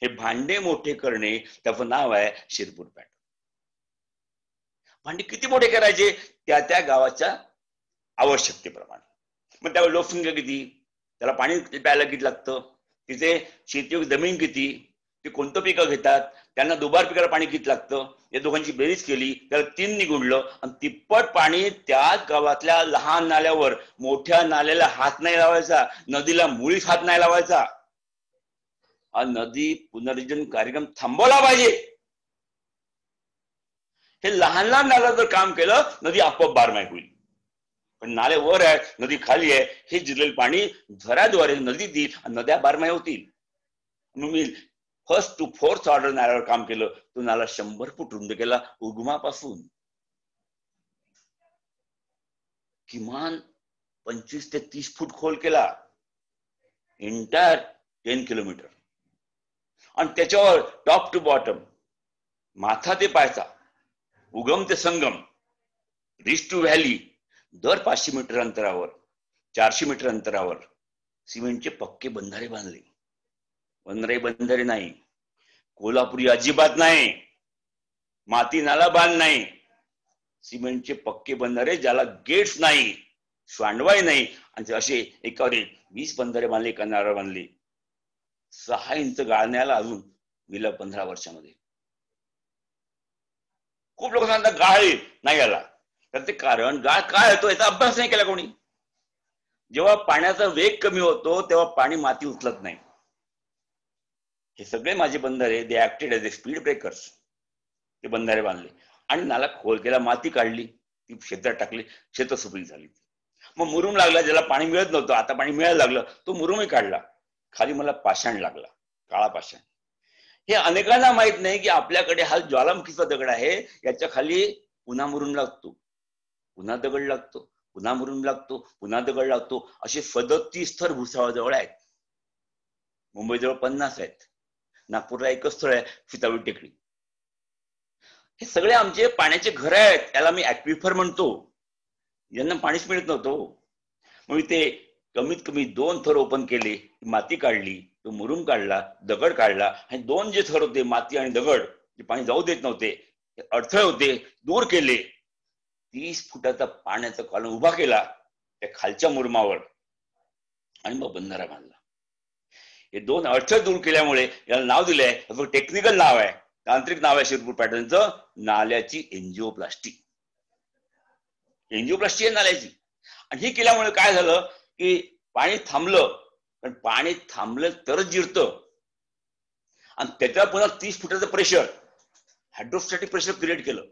हे भांडे मोठे करणे, त्याचं नाव आहे शिरपूर पॅटर्न. भांडे किती मोठे करायचे, त्या गावाच्या आवश्यकतेप्रमाणे. मग त्यावर लोकसंख्या किती, त्याला पाणी प्यायला किती लागतं, तिथे शेती जमीन किती, ते कोणतं पिकं घेतात, त्यांना दुबार पिकाला पाणी किती लागतं, या दोघांची बेरीज केली, त्याला 3 ने गुणलं, आणि तिप्पट पाणी त्याच गावातल्या लहान नाल्यावर. मोठ्या नाल्याला हात नाही लावायचा, नदीला मुळीच हात नाही लावायचा. हा नदी पुनर्जन कार्यक्रम थांबवला पाहिजे. हे लहान लहान नाल्यावर जर काम केलं नदी आपोआप बारमाही होईल. पण नाले वर आहे, नदी खाली आहे, हे जिरलेलं पाणी झऱ्याद्वारे नदीत येईल आणि नद्या बारमाही होतील. मी फर्स्ट टू फोर्थ ऑर्डर नाल्यावर काम केलं. तो नाला 100 फूट रुंद केला उगमापासून. किमान 25 ते 30 फूट खोल केला. Entire 10 kilometre. आणि त्याच्यावर टॉप टू बॉटम, माथा ते पायचा, उगम ते संगम, रिच टू व्हॅली, दर 500 मीटर अंतरावर, 400 मीटर अंतरावर सिमेंटचे पक्के बंधारे बांधले. वनराई बंधारे नाही, कोल्हापुरी अजिबात नाही, माती नाला बांध नाही, सिमेंटचे पक्के बंधारे ज्याला गेट्स नाही, सांडवाई नाही. आणि असे एकावर 20 बंधारे बांधले, किनाऱ्यावर बांधले. 6 इंच गाळण्याला अजून गेल्या 15 वर्षामध्ये. खूप लोक सांगतात गाळ नाही आला, तर ते कारण गाळ काय येतो याचा अभ्यास नाही केला कोणी. जेव्हा पाण्याचा वेग कमी होतो तेव्हा पाणी माती उचलत नाही. हे सगळे माझे बंधारे they acted as a speed breakers. ते बंधारे बांधले आणि नाला खोल केला, माती काढली, ती क्षेत्रात टाकली, शेत सुपीक झाली. मग मुरुम लागला, ज्याला पाणी मिळत नव्हतं आता पाणी मिळायला लागलं, तो मुरुमही काढला. खाली मला पाषाण लागला, काळा पाषाण. हे अनेकांना माहित नाही की आपल्याकडे हा ज्वालामुखीचा दगड आहे, याच्या खाली पुन्हा मुरुम लागतो, पुन्हा दगड लागतो, पुन्हा मुरुम लागतो, पुन्हा दगड लागतो. असे 37 थर भुसावळजवळ आहेत. मुंबईजवळ 50 आहेत. नागपूरला एकच स्थळ आहे, फितावी टेकडी. हे सगळे आमचे पाण्याचे घर आहेत. याला मी ऍक्विफर म्हणतो. यांना पाणीच मिळत नव्हतं. मग ते कमीत कमी 2 थर ओपन केले, माती काढली, तो मुरुम काढला, दगड काढला. आणि 2 जे थर होते माती आणि दगड, जे पाणी जाऊ देत नव्हते, अडथळे होते, दूर केले. 30 फुटाचा पाण्याचा कॉलम उभा केला त्या खालच्या मुरुमावर आणि मग बंधारा बांधला. हे 2 अडथळे दूर केल्यामुळे याला नाव दिलंय, टेक्निकल नाव आहे, तांत्रिक नाव आहे शिरपूर पॅटर्नचं, नाल्याची एन्जिओप्लास्टी. एन्जिओप्लास्टी आहे नाल्याची. आणि हे केल्यामुळे काय झालं की पाणी थांबलं. पण पाणी थांबलं तरच जिरतं. आणि त्याच्यावर पुन्हा 30 फुटाचं प्रेशर, हायड्रोस्टॅटिक प्रेशर क्रिएट केलं.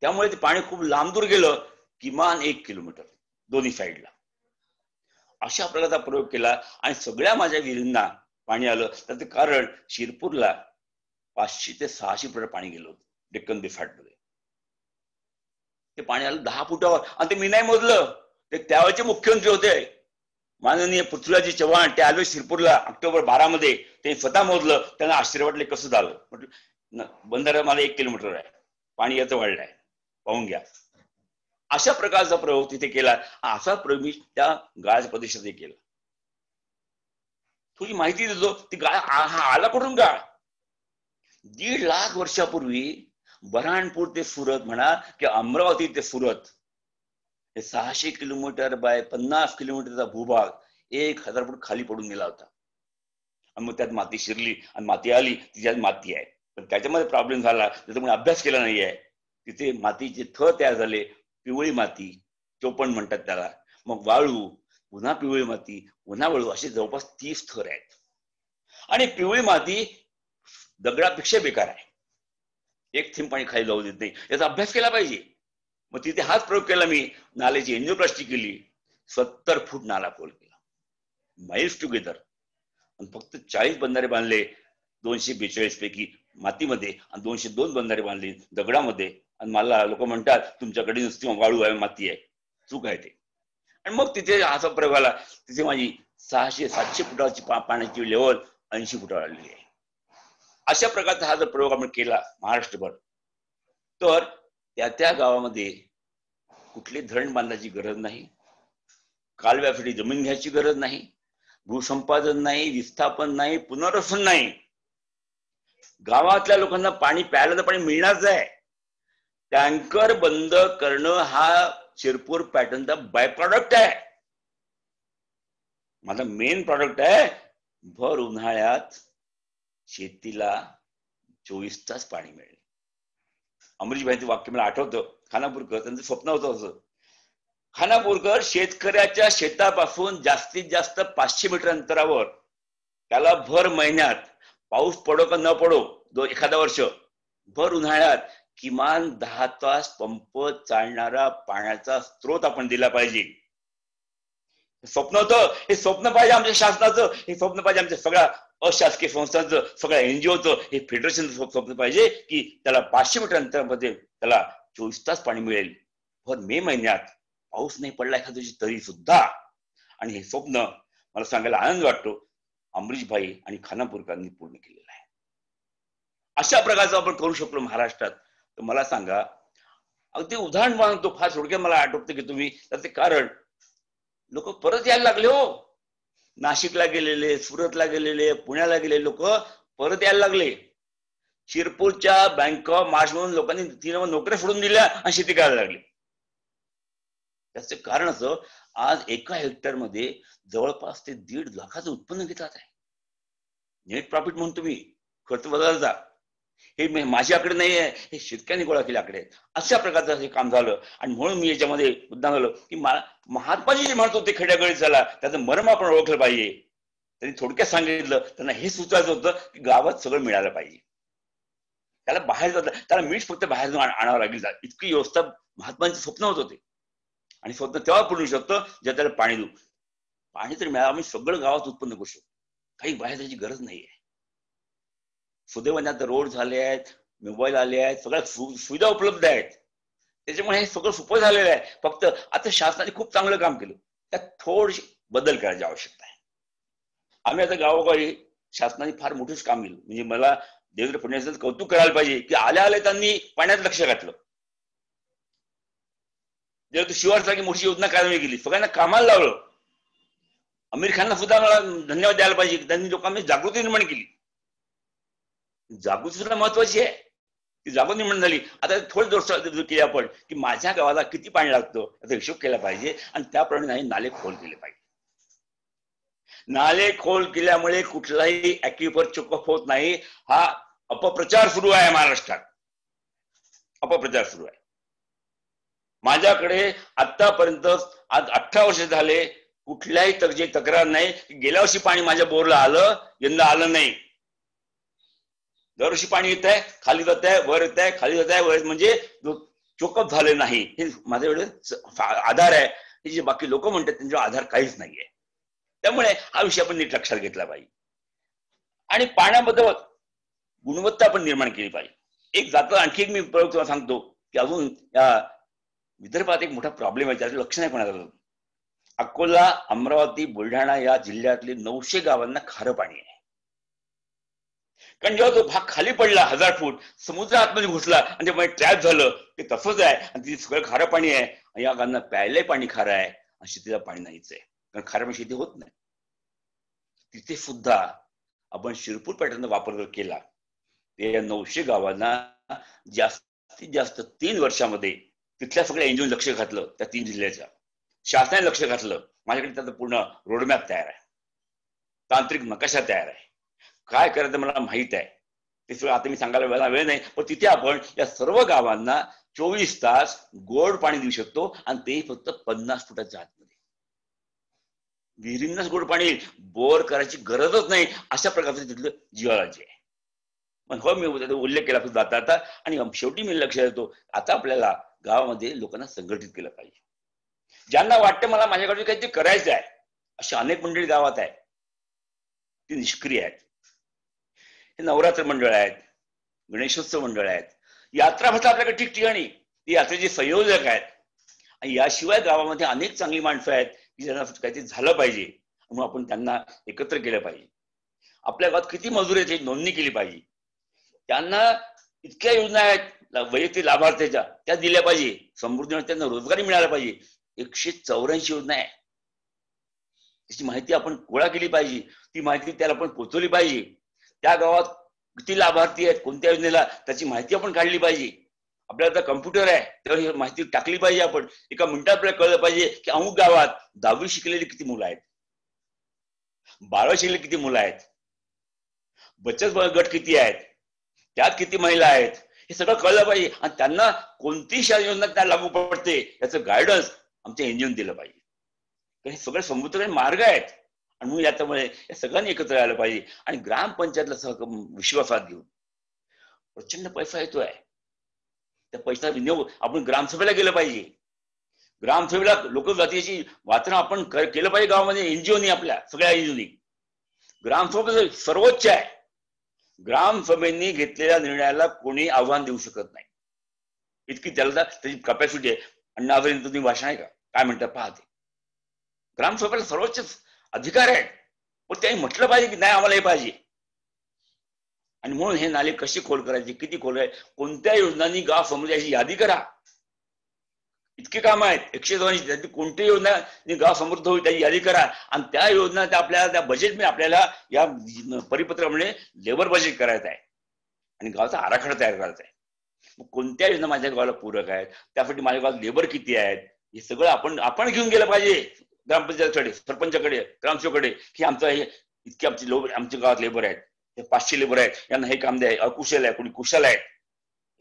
त्यामुळे ते पाणी खूप लांब दूर गेलं, किमान 1 किलोमीटर दोन्ही साईडला. अशा प्रकारचा प्रयोग केला आणि सगळ्या माझ्या विहिरींना पाणी आलं. तर ते कारण शिरपूरला 500 ते 600 फूट पाणी गेलं होतं डेक्कन बेफाटमध्ये. ते पाणी आलं 10 फुटावर. आणि ते मी नाही मोजलं, ते त्यावेळेचे मुख्यमंत्री होते माननीय पृथ्वीराज चव्हाण. ते आले शिरपूरला ऑक्टोबर 12 मध्ये. ते स्वतः मोजलं, त्यांना आश्चर्य वाटले कसं झालं. म्हटलं बंधारा मला 1 किलोमीटर आहे, पाणी याचं वाढलंय, पाहून घ्या. अशा प्रकारचा प्रयोग तिथे केला. असा प्रयोग मी त्या गाळाच्या प्रदेशात केला. थोडी माहिती देतो. ती गाळ आला कुठून गाळ? 1.5 लाख वर्षापूर्वी बऱ्हाणपूर ते सुरत म्हणा की अमरावती ते सुरत, हे 600 किलोमीटर बाय 50 किलोमीटरचा भूभाग 1000 फूट खाली पडून गेला होता. आणि मग त्यात माती शिरली आणि माती आली, तिच्यात माती आहे. पण त्याच्यामध्ये प्रॉब्लेम झाला, त्याच्यामुळे अभ्यास केला नाहीये. तिथे मातीचे थर तयार झाले, पिवळी माती, चोपण म्हणतात त्याला, मग वाळू, पुन्हा पिवळी माती, पुन्हा वाळू, असे जवळपास 30 थर आहेत. आणि पिवळी माती दगडापेक्षा बेकार आहे, एक थेंब पाणी खाली जाऊ देत नाही. याचा अभ्यास केला पाहिजे. मग तिथे हाच प्रयोग केला मी. नाल्याची एन्जिओप्लास्टी केली, 70 फूट नाला खोल केला, माइल्स टुगेदर. आणि फक्त 40 बंधारे बांधले 242 पैकी मातीमध्ये, आणि 202 बंधारे बांधले दगडामध्ये. आणि मला लोक म्हणतात तुमच्याकडे नुसती वाळू आहे, माती आहे. चूक आहे ते. आणि मग तिथे असा प्रयोग आला. तिथे माझी 600-700 फुटाची पाण्याची लेवल 80 फुटावर आलेली आहे. अशा प्रकारचा हा जर प्रयोग आपण केला महाराष्ट्रभर, तर त्या गावामध्ये कुठले धरण बांधायची गरज नाही, कालव्यासाठी जमीन घ्यायची गरज नाही, भूसंपादन नाही, विस्थापन नाही, पुनर्वसन नाही. गावातल्या लोकांना पाणी प्यायला तर पाणी मिळणारच आहे. टँकर बंद करणं हा शिरपूर पॅटर्नचा बाय प्रॉडक्ट आहे. माझा मेन प्रॉडक्ट आहे. भर उन्हाळ्यात शेतीला 24 तास पाणी मिळेल. अमरीशभाईंचं वाक्य मला आठवतं, खानापूरकर, त्यांचं स्वप्न होतं असं. खानापूरकर शेतकऱ्याच्या शेतापासून जास्तीत जास्त 500 मीटर अंतरावर त्याला भर महिन्यात पाऊस पडो का न पडो एखादा वर्ष भर उन्हाळ्यात किमान 10 तास पंप चालणारा पाण्याचा स्रोत आपण दिला पाहिजे. स्वप्न होतं, हे स्वप्न पाहिजे आमच्या शासनाचं, हे स्वप्न पाहिजे आमच्या सगळ्या अशासकीय संस्थांचं, सगळ्या एनजीओचं, हे फेडरेशनचं स्वप्न पाहिजे की त्याला 500 मीटर अंतरामध्ये त्याला 24 तास पाणी मिळेल. भर मे महिन्यात पाऊस नाही पडला एखाद्या दिवशी तरी सुद्धा. आणि हे स्वप्न मला सांगायला आनंद वाटतो अमरीश भाई आणि खानापूरकरांनी पूर्ण केलेलं आहे. अशा प्रकारचं आपण करू शकलो महाराष्ट्रात. तर मला सांगा, अगदी उदाहरण मानतो फार थोडक्यात मला आठवतं की तुम्ही त्याचे कारण लोक परत यायला लागले हो. नाशिकला गेलेले, सुरतला गेलेले, पुण्याला गेलेले लोक परत यायला लागले. शिरपूरच्या बँक ऑफ महाराष्ट्र लोकांनी 3 नोकऱ्या सोडून दिल्या आणि शेती करायला लागली. त्याचे कारण असं, आज एका हेक्टर मध्ये जवळपास ते 1.5 लाखाचं उत्पन्न घेतात आहे. नेट प्रॉफिट म्हणतो मी, खर्च बदलचा. हे माझ्याकडे नाही आहे, हे शेतकऱ्यांनी गोळा केले आकडे. अशा प्रकारचं हे काम झालं. आणि म्हणून मी याच्यामध्ये मुद्दा झालो की महात्माजी जे म्हणत होते खेड्यागळीत झाला, त्याचं मर्म आपण ओळखलं पाहिजे. त्यांनी थोडक्यात सांगितलं, त्यांना हे सुचायचं होतं की गावात सगळं मिळालं पाहिजे. त्याला बाहेर जातं, त्याला मीठ फक्त बाहेर जाऊन आणावं लागेल. इतकी व्यवस्था महात्मांचे स्वप्न होत होते. आणि स्वप्न तेव्हा पूर्ण शकतं जेव्हा त्याला पाणी देऊ. पाणी तर मिळालं, आम्ही सगळं गावात उत्पन्न करू शकतो. काही बाहेर जायची गरज नाहीये. सुदैवाने आता रोड झाले आहेत, मोबाईल आले आहेत, सगळ्या सुविधा उपलब्ध आहेत. त्याच्यामुळे हे सगळं सोपं झालेलं आहे. फक्त आता शासनाने खूप चांगलं काम केलं, त्यात थोडीशी बदल करायची आवश्यकता आहे. आम्ही आता गावोगावी शासनाने फार मोठंच काम केलं. म्हणजे मला देवेंद्र फडणवीसांचं कौतुक करायला पाहिजे की आल्या आल्या त्यांनी पाण्यात लक्ष घातलं. जेव्हा शिवारसारखी मोठी योजना कार्यान्वित केली, सगळ्यांना कामाला लावलं. आमिर खानला सुद्धा मला धन्यवाद द्यायला पाहिजे, त्यांनी लोकांमध्ये जागृती निर्माण केली. जागृती सुद्धा महत्वाची आहे, ती जागृती निर्माण झाली. आता थोडं दोष केली आपण की माझ्या गावाला किती पाणी लागतं याचा हिशोब केला पाहिजे आणि त्याप्रमाणे नाले खोल केले पाहिजे. नाले खोल केल्यामुळे कुठलाही ऍक्विफर चोकअप होत नाही. हा अपप्रचार सुरू आहे महाराष्ट्रात, अपप्रचार सुरू आहे. माझ्याकडे आतापर्यंत आज 18 वर्ष झाले कुठल्याही तक्रार नाही. गेल्या वर्षी पाणी माझ्या बोरला आलं, यंदा आलं नाही. दरवर्षी पाणी येत आहे, खाली जात आहे, वर येत आहे, खाली जात आहे, वर, म्हणजे चोकअप झाले नाही. हे माझ्याकडे आधार आहे. हे जे बाकी लोक म्हणतात त्यांच्यावर आधार काहीच नाहीये. त्यामुळे हा विषय आपण नीट लक्षात घेतला पाहिजे. आणि पाण्याबद्दल गुणवत्ता आपण निर्माण केली पाहिजे. एक जातं आणखी एक मी प्रयोग तुम्हाला सांगतो की अजून या विदर्भात एक मोठा प्रॉब्लेम आहे, त्याचं लक्ष नाही कोणाला. अकोला, अमरावती, बुलढाणा या जिल्ह्यातले 900 गावांना खारं पाणी आहे. कारण जेव्हा तो भाग खाली पडला 1000 फूट समुद्र आतमध्ये घुसला आणि त्यामुळे ट्रॅप झालं, ते तसंच आहे. आणि तिथे सगळं खारं पाणी आहे. या गावांना प्यायलाही पाणी खारं आहे आणि शेतीला पाणी नाहीच आहे, कारण खाऱ्यामुळे शेती होत नाही. तिथे सुद्धा आपण शिरपूर पॅटर्न वापर केला. ते या 900 गावांना जास्तीत जास्त 3 वर्षामध्ये तिथल्या सगळ्या एनजीओ लक्ष घातलं. त्या 3 जिल्ह्याच्या शासनाने लक्ष घातलं. माझ्याकडे त्याचा पूर्ण रोडमॅप तयार आहे, तांत्रिक नकाशा तयार आहे. काय करायचं मला माहित आहे. ते सगळं आता मी सांगायला मला वेळ नाही, पण तिथे आपण या सर्व गावांना 24 तास गोड पाणी देऊ शकतो. आणि तेही फक्त 50 फुटाच्या आतमध्ये. विहिरींनाच गोड पाणी, बोर करायची गरजच नाही. अशा प्रकारचं तिथलं जिओलॉजी आहे. पण हो, मी उल्लेख केला जाता आता. आणि शेवटी मी लक्ष देतो, आता आपल्याला गावामध्ये लोकांना संघटित केलं पाहिजे. ज्यांना वाटतं मला माझ्याकडे काहीतरी करायचं आहे, अशी अनेक मंडळी गावात आहेत, ती निष्क्रिय आहेत. हे नवरात्र मंडळ आहेत, गणेशोत्सव मंडळ आहेत, यात्रा भरतात आपल्याकडे ठिकठिकाणी. ती यात्रेचे संयोजक आहेत. आणि याशिवाय गावामध्ये अनेक चांगली माणसं आहेत की ज्यांना काहीतरी झालं पाहिजे म्हणून आपण त्यांना एकत्र केलं पाहिजे. आपल्या गावात किती मजूर आहेत याची नोंदणी केली पाहिजे. त्यांना इतक्या योजना आहेत वैयक्तिक लाभार्थ्याच्या, त्या दिल्या पाहिजे. समृद्धी त्यांना रोजगारी मिळाला पाहिजे. 184 योजना आहे, त्याची माहिती आपण गोळा केली पाहिजे. ती माहिती त्याला आपण पोहोचवली पाहिजे. त्या गावात किती लाभार्थी आहेत कोणत्या योजनेला त्याची माहिती आपण काढली पाहिजे. आपल्याला आता कम्प्युटर आहे त्यावर ही माहिती टाकली पाहिजे. आपण एका मिनिटात आपल्याला कळलं पाहिजे की अमुक गावात 10वी शिकलेली किती मुलं आहेत, 12वी शिकलेली किती मुलं आहेत, बचत गट किती आहेत, त्यात किती महिला आहेत, हे सगळं कळलं पाहिजे. आणि त्यांना कोणती योजना त्या लागू पडते याचं गायडन्स आमच्या एनजीओने दिलं पाहिजे. कारण हे सगळे समृद्ध मार्ग आहेत. आणि म्हणून याच्यामुळे या सगळ्यांनी एकत्र यायला पाहिजे आणि ग्रामपंचायतला विश्वासात घेऊन प्रचंड पैसा येतोय, त्या पैसा विनियोग आपण ग्रामसभेला गेलं पाहिजे. ग्रामसभेला लोक जातीची वाचन आपण केलं पाहिजे. गावामध्ये एनजीओनी, आपल्या सगळ्या एनजीओनी ग्रामसभा सर्वोच्च आहे. ग्रामसभेने घेतलेल्या निर्णयाला कोणी आव्हान देऊ शकत नाही, इतकी त्याला त्याची कॅपॅसिटी आहे. अण्णा हजारे तुम्ही भाषण आहे का, काय म्हणतात पाहते. ग्रामसभेला सर्वोच्च अधिकार आहेत, पण त्यांनी म्हटलं पाहिजे की नाही आम्हाला हे पाहिजे. आणि म्हणून हे नाले कशी खोल करायचे, किती खोल आहे, कोणत्या योजनांनी गाव समृद्धी याची यादी करा. इतके काम आहेत 102, कोणती योजना गाव समृद्ध होईल त्याची यादी करा. आणि त्या योजना आपल्याला त्या बजेटमध्ये आपल्याला या परिपत्रामुळे लेबर बजेट करायचं आहे आणि गावाचा आराखडा तयार करायचा आहे. कोणत्या योजना माझ्या गावाला पूरक आहेत, त्यासाठी माझ्या गावात लेबर किती आहेत, हे सगळं आपण घेऊन गेलं पाहिजे ग्रामपंचायतकडे, सरपंचाकडे, ग्रामसेवकडे, की आमचं हे इतके आमच्या गावात लेबर आहेत, 500 लेबर आहेत, यांना हे काम द्या, अकुशल आहे, कोणी कुशल आहे,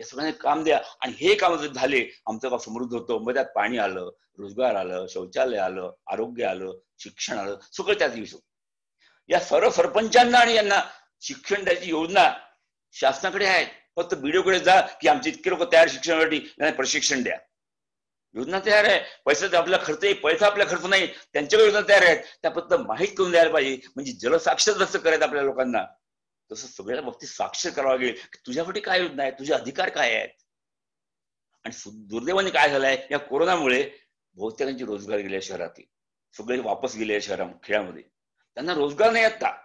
या सगळ्यांना काम द्या. आणि हे काम जर झाले आमचं गाव समृद्ध होतं. मग त्यात पाणी आलं, रोजगार आलं, शौचालय आलं, आरोग्य आलं, शिक्षण आलं, सगळं त्यात येऊ. या सर्व सरपंचांना आणि यांना शिक्षण द्यायची योजना शासनाकडे आहेत. फक्त बीडीओकडे जा की आमचे इतके लोक तयार शिक्षणासाठी, प्रशिक्षण द्या. योजना तयार आहे, पैसा आपला खर्च आहे, पैसा आपला खर्च नाही, त्यांच्याकडे योजना तयार आहेत, त्या फक्त माहीत करून द्यायला पाहिजे. म्हणजे जलसाक्षर जसं करायचं आपल्या लोकांना, तसं सगळ्या बाबतीत साक्षर करावं लागेल की तुझ्यासाठी काय योजना आहे, तुझे अधिकार काय आहेत. आणि दुर्दैवाने काय झालंय, या कोरोनामुळे बहुतेकांचे रोजगार गेले शहरातील, सगळे वापस गेले खेड्यामध्ये, त्यांना रोजगार नाही आता.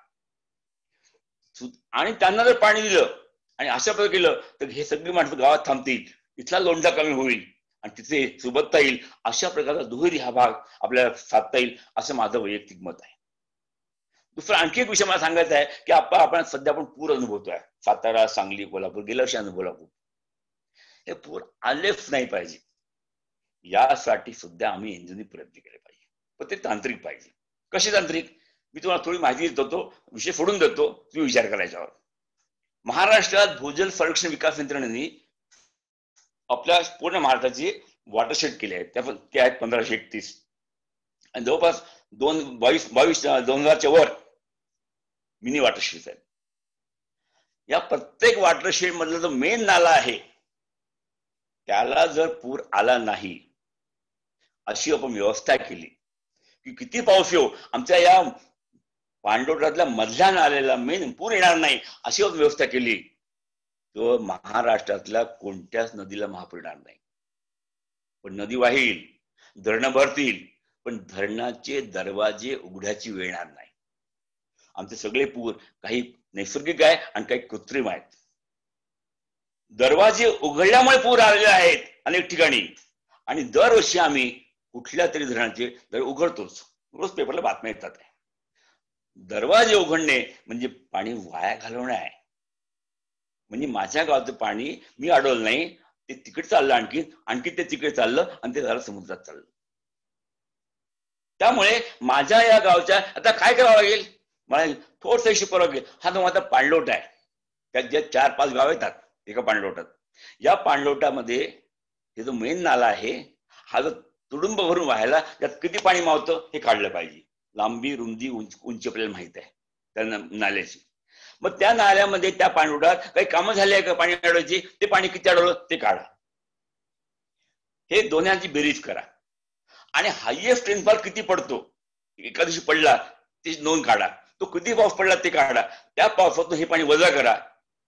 आणि त्यांना जर पाणी दिलं आणि अशा प्रकारे केलं तर हे सगळी माणसं गावात थांबतील, इथला लोंढा कमी होईल आणि तिथे सुबत्ता येईल. अशा प्रकारचा दुहेरी हा भाग आपल्याला साधता येईल असं माझं वैयक्तिक मत आहे. दुसरा आणखी एक विषय मला सांगायचा आहे की आपण सध्या पूर अनुभवतोय, सातारा, सांगली, कोल्हापूर, गेल्या वर्षी अनुभवला. हे पूर आलेच नाही पाहिजे, यासाठी सुद्धा आम्ही एनजीओनी प्रयत्न केले पाहिजे, पण ते तांत्रिक पाहिजे. कसे तांत्रिक, मी तुम्हाला थोडी माहिती देतो, विषय सोडून देतो, तुम्ही विचार करायच्यावर. महाराष्ट्रात भूजल संरक्षण विकास यंत्रणेने आपल्या पूर्ण महाराष्ट्राची वॉटरशेड केले आहेत, ते आहेत 1531 आणि जवळपास 2000च्या वर मिनी वॉटरशेड आहेत. या प्रत्येक वॉटरशेड मधला जो मेन नाला आहे त्याला जर पूर आला नाही अशी आपण व्यवस्था केली की किती पाऊस येऊ आमच्या या पांडवरातल्या मधल्या नाल्याला मेन पूर येणार नाही अशी व्यवस्था केली, तो महाराष्ट्रातल्या कोणत्याच नदीला महापूर येणार नाही. पण नदी वाहील, धरणं भरतील, पण धरणाचे दरवाजे उघड्याची वेळ येणार नाही. आमचे सगळे पूर काही नैसर्गिक आहे आणि काही कृत्रिम आहेत. दरवाजे उघडल्यामुळे पूर आलेले आहेत अनेक ठिकाणी, आणि दरवर्षी आम्ही कुठल्या तरी धरणाचे दर उघडतोच, रोज पेपरला बातम्या येतात. दरवाजे उघडणे म्हणजे पाणी वाया घालवणे आहे. म्हणजे माझ्या गावाचं पाणी मी अडवलं नाही, ते तिकडे चाललं, आणखी ते तिकडे चाललं आणि ते झालं समुद्रात चाललं. त्यामुळे माझ्या या गावच्या आता काय करावं लागेल, मला थोडस हिशोब करावं लागेल. हा तो माझा पाणलोट आहे, त्यात जे 4-5 गाव येतात एका पाणलोटात. या पाणलोटामध्ये हे जो मेन नाला आहे हा जो तुडुंब भरून व्हायला त्यात किती पाणी मावतं हे काढलं पाहिजे. लांबी, रुंदी, उंची आपल्याला माहित आहे त्या नाल्याची. मग त्या नाल्यामध्ये त्या पाणलोटात काही कामं झाली आहे का पाणी अडवायची, ते पाणी किती अडवलं ते काढा. हे दोन्हीची बेरीज करा. आणि हायएस्ट रेनफॉल किती पडतो एका दिवशी पडला ते नोंद काढा, तो किती पाऊस पडला ते काढा. त्या पावसातून हे पाणी वजा करा.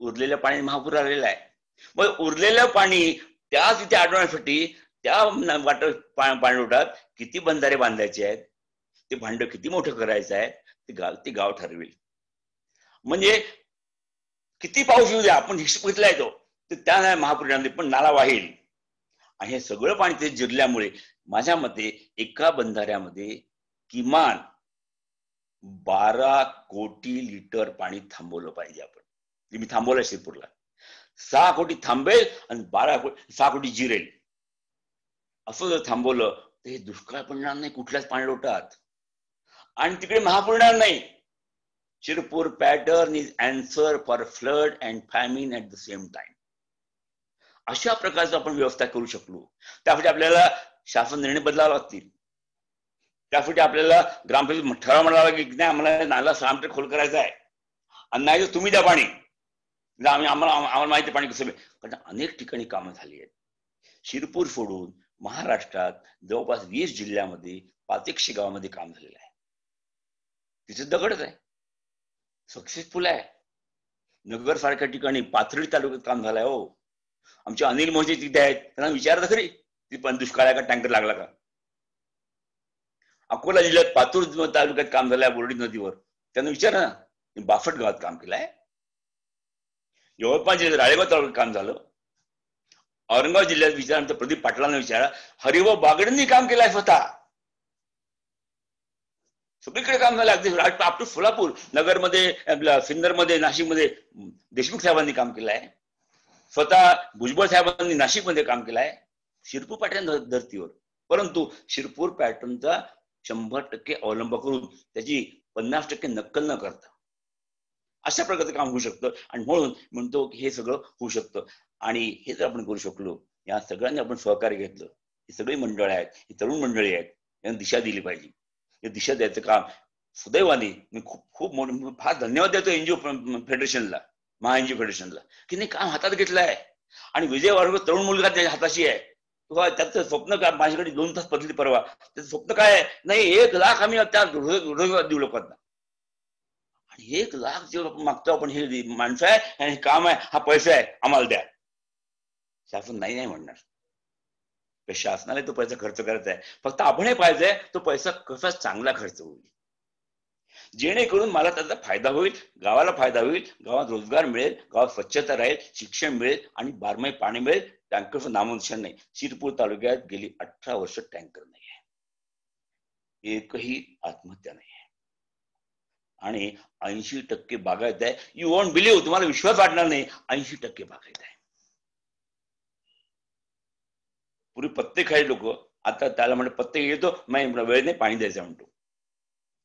उरलेल्या पाणी महापूर आलेला आहे. मग उरलेलं पाणी त्या तिथे अडवण्यासाठी त्या पाणलोटात किती बंधारे बांधायचे आहेत, ते भांड किती मोठं करायचं आहे ते गाव ठरवेल. म्हणजे किती पाऊस येऊ द्या आपण हिशोब घेतला येतो तर त्या महापूर पण नाला वाहील. आणि हे सगळं पाणी ते जिरल्यामुळे माझ्या मते एका बंधाऱ्यामध्ये किमान 12 कोटी लिटर पाणी थांबवलं पाहिजे. आपण मी थांबवलं शिरपूरला 6 कोटी थांबेल आणि 6 कोटी जिरेल. असं जर थांबवलं तर हे दुष्काळ पडणार नाही कुठल्याच पाणलोटात, आणि तिकडे महापूर येणार नाही. Shirpur pattern is answer for flood and famine at the same time. अशा प्रकारचं आपण व्यवस्था करू शकलो. त्यासाठी आपल्याला शासन निर्णय बदलावे लागतील. त्यासाठी आपल्याला ग्रामपंचायत ठराव म्हणावा की नाही आम्हाला नाला 6 मीटर खोल करायचा आहे आणि नाही तर तुम्ही द्या पाणी, आम्हाला माहिती पाणी कसं. कारण अनेक ठिकाणी कामं झाली आहेत. शिरपूर सोडून महाराष्ट्रात जवळपास 20 जिल्ह्यामध्ये 500 गावामध्ये काम झालेलं आहे. तिथे दगडच आहे, सक्सेसफुल आहे. नगर सारख्या ठिकाणी पाथर्डी तालुक्यात काम झालंय. हो, आमचे अनिल मोहिते तिथे आहेत, त्यांना विचारलं खरी ती पण दुष्काळ आहे का, टँकर लागला का. अकोला जिल्ह्यात पातूर तालुक्यात काम झालंय बोर्डी नदीवर, त्यांना विचारा ना. बाफट गावात काम केलंय. यवतमाळ जिल्ह्यात राळेगाव तालुक्यात काम झालं. औरंगाबाद जिल्ह्यात विचार प्रदीप पाटलांना विचारा, हरिभाऊ बागडेंनी काम केलंय स्वतः. सगळीकडे काम झालं. अगदी आपलं सोलापूर नगरमध्ये, आपल्या सिन्नरमध्ये, नाशिकमध्ये देशमुख साहेबांनी काम केलंय. स्वतः भुजबळ साहेबांनी नाशिकमध्ये काम केलंय शिरपूर पॅटर्न धर्तीवर. परंतु शिरपूर पॅटर्नचा 100% अवलंब करून त्याची 50% नक्कल न करता अशा प्रकारचं काम होऊ शकतं. आणि म्हणून म्हणतो की हे सगळं होऊ शकतं. आणि हे जर आपण करू शकलो, या सगळ्यांनी आपण सहकार्य घेतलं, ही सगळी मंडळ आहेत, ही तरुण मंडळी आहेत, यांना दिशा दिली पाहिजे. हे दिशा द्यायचं काम सुदैवाने मी खूप फार धन्यवाद देतो एनजीओ फेडरेशनला, महा एनजीओ फेडरेशनला, की नाही काम हातात घेतलंय. आणि विजय वाडकर तरुण मुलगा त्याच्या हाताशी आहे. त्याचं स्वप्न काय, माझ्याकडे 2 तास पडली परवा, त्याचं स्वप्न काय आहे, नाही 1 लाख आम्ही त्या रोजगार देऊ लोकांना. आणि 1 लाख जे मागतो आपण, हे माणसं आहे आणि काम आहे, हा पैसा आहे, आम्हाला द्या. शासन नाही म्हणणार. शासनाला तो पैसा खर्च करायचा आहे, फक्त आपण हे पाहिजे तो पैसा कसा चांगला खर्च होईल, जेणेकरून मला त्याचा फायदा होईल, गावाला फायदा होईल, गावात रोजगार मिळेल, गावात स्वच्छता राहील, शिक्षण मिळेल आणि 12 महिने पाणी मिळेल. टँकरचं नामोनिशाण नाही. शिरपूर तालुक्यात गेली 18 वर्ष टँकर नाही आहे, एकही आत्महत्या नाही आहे. आणि 80% बागायत आहे. यू वॉन्ट बिलीव्ह, तुम्हाला विश्वास वाटणार नाही, 80% बागायत आहे. पूर्वी पत्ते खायचे लोक, आता त्याला म्हणजे पत्ते येतो, वेळ नाही पाणी द्यायचं म्हणतो.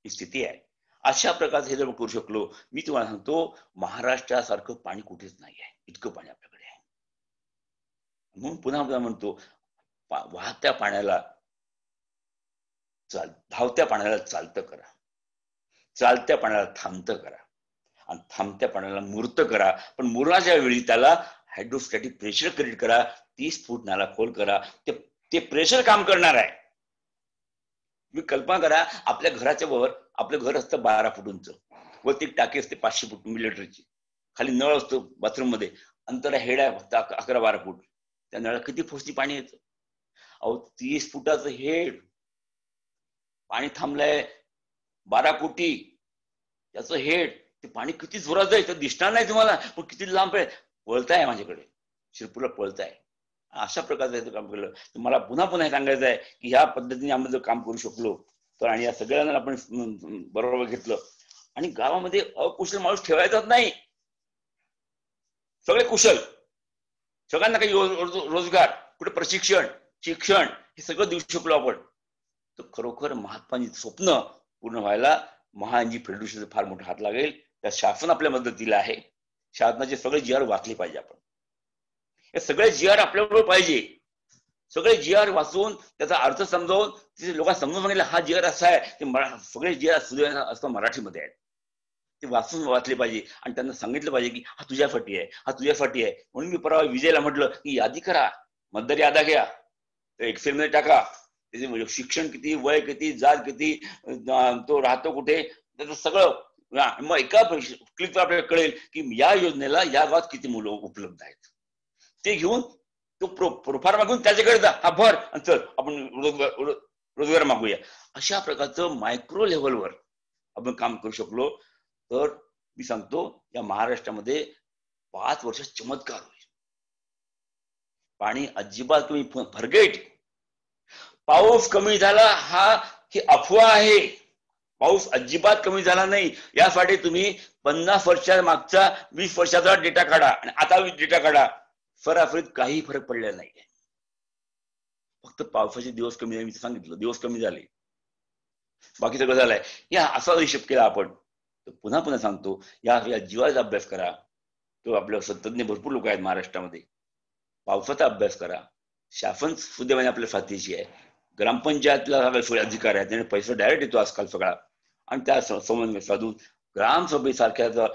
ही स्थिती आहे. अशा प्रकारचं हे जर करू शकलो, मी तुम्हाला सांगतो महाराष्ट्रासारखं पाणी कुठेच नाही आहे, इतकं पाणी आपल्याकडे आहे. म्हणून पुन्हा म्हणतो, वाहत्या पाण्याला धावत्या पाण्याला चालतं करा, चालत्या पाण्याला थांबतं करा आणि थांबत्या पाण्याला मूर्त करा. पण मुरणाच्या वेळी त्याला हायड्रोस्टॅटिक प्रेशर क्रिएट करा, 30 फूट नाला खोल करा. ते प्रेशर काम करणार आहे. तुम्ही कल्पना करा, आपल्या घराच्या वर आपलं घर असतं 12 फूट उंच, व ती टाकी असते 500 फूट मिलिटरची, खाली नळ असतो बाथरूम मध्ये, अंतर हेड आहे फक्त 11-12 फूट. त्या नळाला किती फुटची पाणी येतं. अहो 30 फुटाचं हेड, पाणी थांबलंय 12 फुटी, त्याचं हेड, ते पाणी किती जोरात जाईल तर दिसणार नाही तुम्हाला, पण किती लांब आहे, पळताय माझ्याकडे, शिरपूरला पळताय. अशा प्रकारचं काम केलं. तर मला पुन्हा हे सांगायचं आहे की ह्या पद्धतीने आम्ही जर काम करू शकलो तर, आणि या सगळ्यांना आपण बरोबर घेतलं, आणि गावामध्ये अकुशल माणूस ठेवायचाच नाही, सगळे कुशल, सगळ्यांना काही रोजगार, कुठे प्रशिक्षण, शिक्षण, हे सगळं देऊ शकलो आपण, तर खरोखर महात्मांची स्वप्न पूर्ण व्हायला महाएनजी फेडरेशनचा फार मोठा हात लागेल. त्या शासन आपल्या मदतीला आहे. शासनाचे सगळे जी आर वाचले पाहिजे आपण, हे सगळे जी आर आपल्याबरोबर पाहिजे. सगळे जी आर वाचून त्याचा अर्थ समजावून तिथे लोकांना समजून सांगितलं हा जी आर असा आहे. ते सगळे जी आर सुदैवाने असं मराठीमध्ये आहेत, ते वाचले पाहिजे आणि त्यांना सांगितलं पाहिजे की हा तुझ्यासाठी आहे, हा तुझ्यासाठी आहे. म्हणून मी परवा विजयला म्हटलं की यादी करा, मतदार याद्या घ्या, एक्सेल मध्ये टाका, त्याचे शिक्षण किती, वय किती, जात किती, तो राहतो कुठे, त्याचं सगळं, मग एका क्लिकवर आपल्याला कळेल की या योजनेला या गावात किती मुलं उपलब्ध आहेत. ते घेऊन तो प्रोफार्मा घेऊन त्याच्याकडे जा, हा भर आणि चल आपण रोजगार मागूया. अशा प्रकारचं मायक्रो लेव्हलवर आपण काम करू शकलो तर मी सांगतो या महाराष्ट्रामध्ये 5 वर्षात चमत्कार होईल. पाणी अजिबात तुम्ही फॉरगेट. पाऊस कमी झाला ही अफवा आहे. पाऊस अजिबात कमी झाला नाही. यासाठी तुम्ही 50 वर्षा मागचा 20 वर्षाचा डेटा काढा आणि आता डेटा काढा, सरासरीत काही फरक पडलेला नाही. फक्त पावसाचे दिवस कमी झाले, मी सांगितलं दिवस कमी झाले, बाकी सगळं झालंय. या असा हिशोब केला आपण तर पुन्हा सांगतो या जीवाचा अभ्यास करा. तो आपल्या तज्ञ भरपूर लोक आहेत महाराष्ट्रामध्ये. पावसाचा अभ्यास करा. शासन सुदैवाने आपल्या साथीची आहे. ग्रामपंचायतला सगळे अधिकार आहेत आणि पैसा डायरेक्ट येतो आजकाल सगळा, आणि त्या समन्वय साधून ग्रामसभेसारख्या